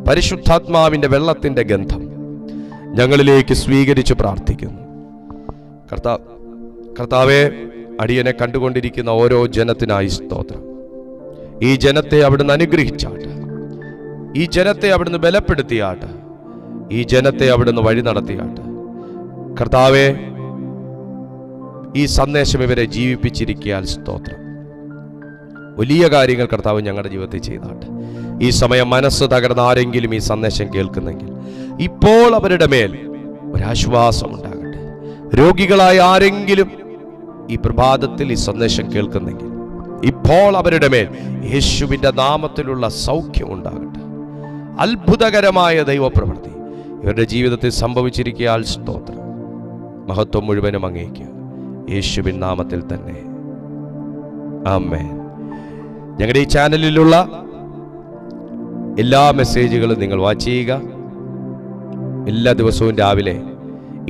പരിശുദ്ധാത്മാവിന്റെ വെള്ളത്തിന്റെ ഗന്ധം ഞങ്ങളിലേക്ക് സ്വീകരിച്ച് പ്രാർത്ഥിക്കുന്നു. കർത്താവേ, അടിയനെ കണ്ടുകൊണ്ടിരിക്കുന്ന ഓരോ ജനത്തിനായി സ്തോത്രം. ഈ ജനത്തെ അവിടുന്ന് അനുഗ്രഹിച്ചാട്ട്, ഈ ജനത്തെ അവിടുന്ന് ബലപ്പെടുത്തിയാട്ട്, ഈ ജനത്തെ അവിടുന്ന് വഴി നടത്തിയാട്ട്. കർത്താവേ, ഈ സന്ദേശം ഇവരെ ജീവിപ്പിച്ചിരിക്കാൻ സ്തോത്രം. വലിയ കാര്യങ്ങൾ കർത്താവ് ഞങ്ങളുടെ ജീവിതത്തിൽ ചെയ്താട്ട്. ഈ സമയം മനസ്സ് തകർന്ന ആരെങ്കിലും ഈ സന്ദേശം കേൾക്കുന്നെങ്കിൽ ഇപ്പോൾ അവരുടെ മേൽ ഒരാശ്വാസം ഉണ്ടാകട്ടെ. രോഗികളായ ആരെങ്കിലും ഈ പ്രഭാതത്തിൽ ഈ സന്ദേശം കേൾക്കുന്നെങ്കിൽ ഇപ്പോൾ അവരുടെ മേൽ യേശുവിൻ്റെ നാമത്തിലുള്ള സൗഖ്യം ഉണ്ടാകട്ടെ. അത്ഭുതകരമായ ദൈവപ്രവൃത്തി ഇവരുടെ ജീവിതത്തിൽ സംഭവിച്ചിരിക്കാൻ സ്തോത്രം. മഹത്വം മുഴുവനും അങ്ങേക്ക് യേശുവിൻ നാമത്തിൽ തന്നെ, ആമേൻ. ഞങ്ങളുടെ ഈ ചാനലിലുള്ള എല്ലാ മെസ്സേജുകളും നിങ്ങൾ വാച്ച് ചെയ്യുക. എല്ലാ ദിവസവും രാവിലെ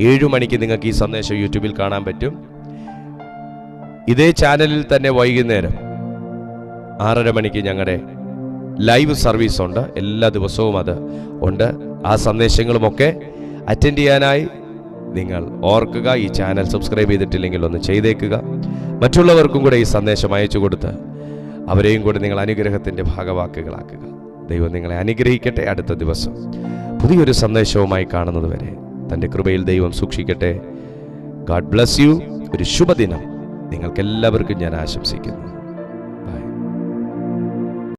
7 മണിക്ക് നിങ്ങൾക്ക് ഈ സന്ദേശം യൂട്യൂബിൽ കാണാൻ പറ്റും. ഇതേ ചാനലിൽ തന്നെ വൈകുന്നേരം 6:30 മണിക്ക് ഞങ്ങളുടെ ലൈവ് സർവീസ് ഉണ്ട്. എല്ലാ ദിവസവും അത് ഉണ്ട്. ആ സന്ദേശങ്ങളുമൊക്കെ അറ്റൻഡ് ചെയ്യാനായി നിങ്ങൾ ഓർക്കുക. ഈ ചാനൽ സബ്സ്ക്രൈബ് ചെയ്തിട്ടില്ലെങ്കിൽ ഒന്ന് ചെയ്തേക്കുക. മറ്റുള്ളവർക്കും കൂടെ ഈ സന്ദേശം അയച്ചു കൊടുത്ത് അവരെയും കൂടെ നിങ്ങൾ അനുഗ്രഹത്തിൻ്റെ ഭാഗവാക്കുകളാക്കുക. ദൈവം നിങ്ങളെ അനുഗ്രഹിക്കട്ടെ. അടുത്ത ദിവസം പുതിയൊരു സന്ദേശവുമായി കാണുന്നത് വരെ തൻ്റെ കൃപയിൽ ദൈവം സൂക്ഷിക്കട്ടെ. God bless you. ഒരു ശുഭദിനം നിങ്ങൾക്കെല്ലാവർക്കും ഞാൻ ആശംസിക്കുന്നു.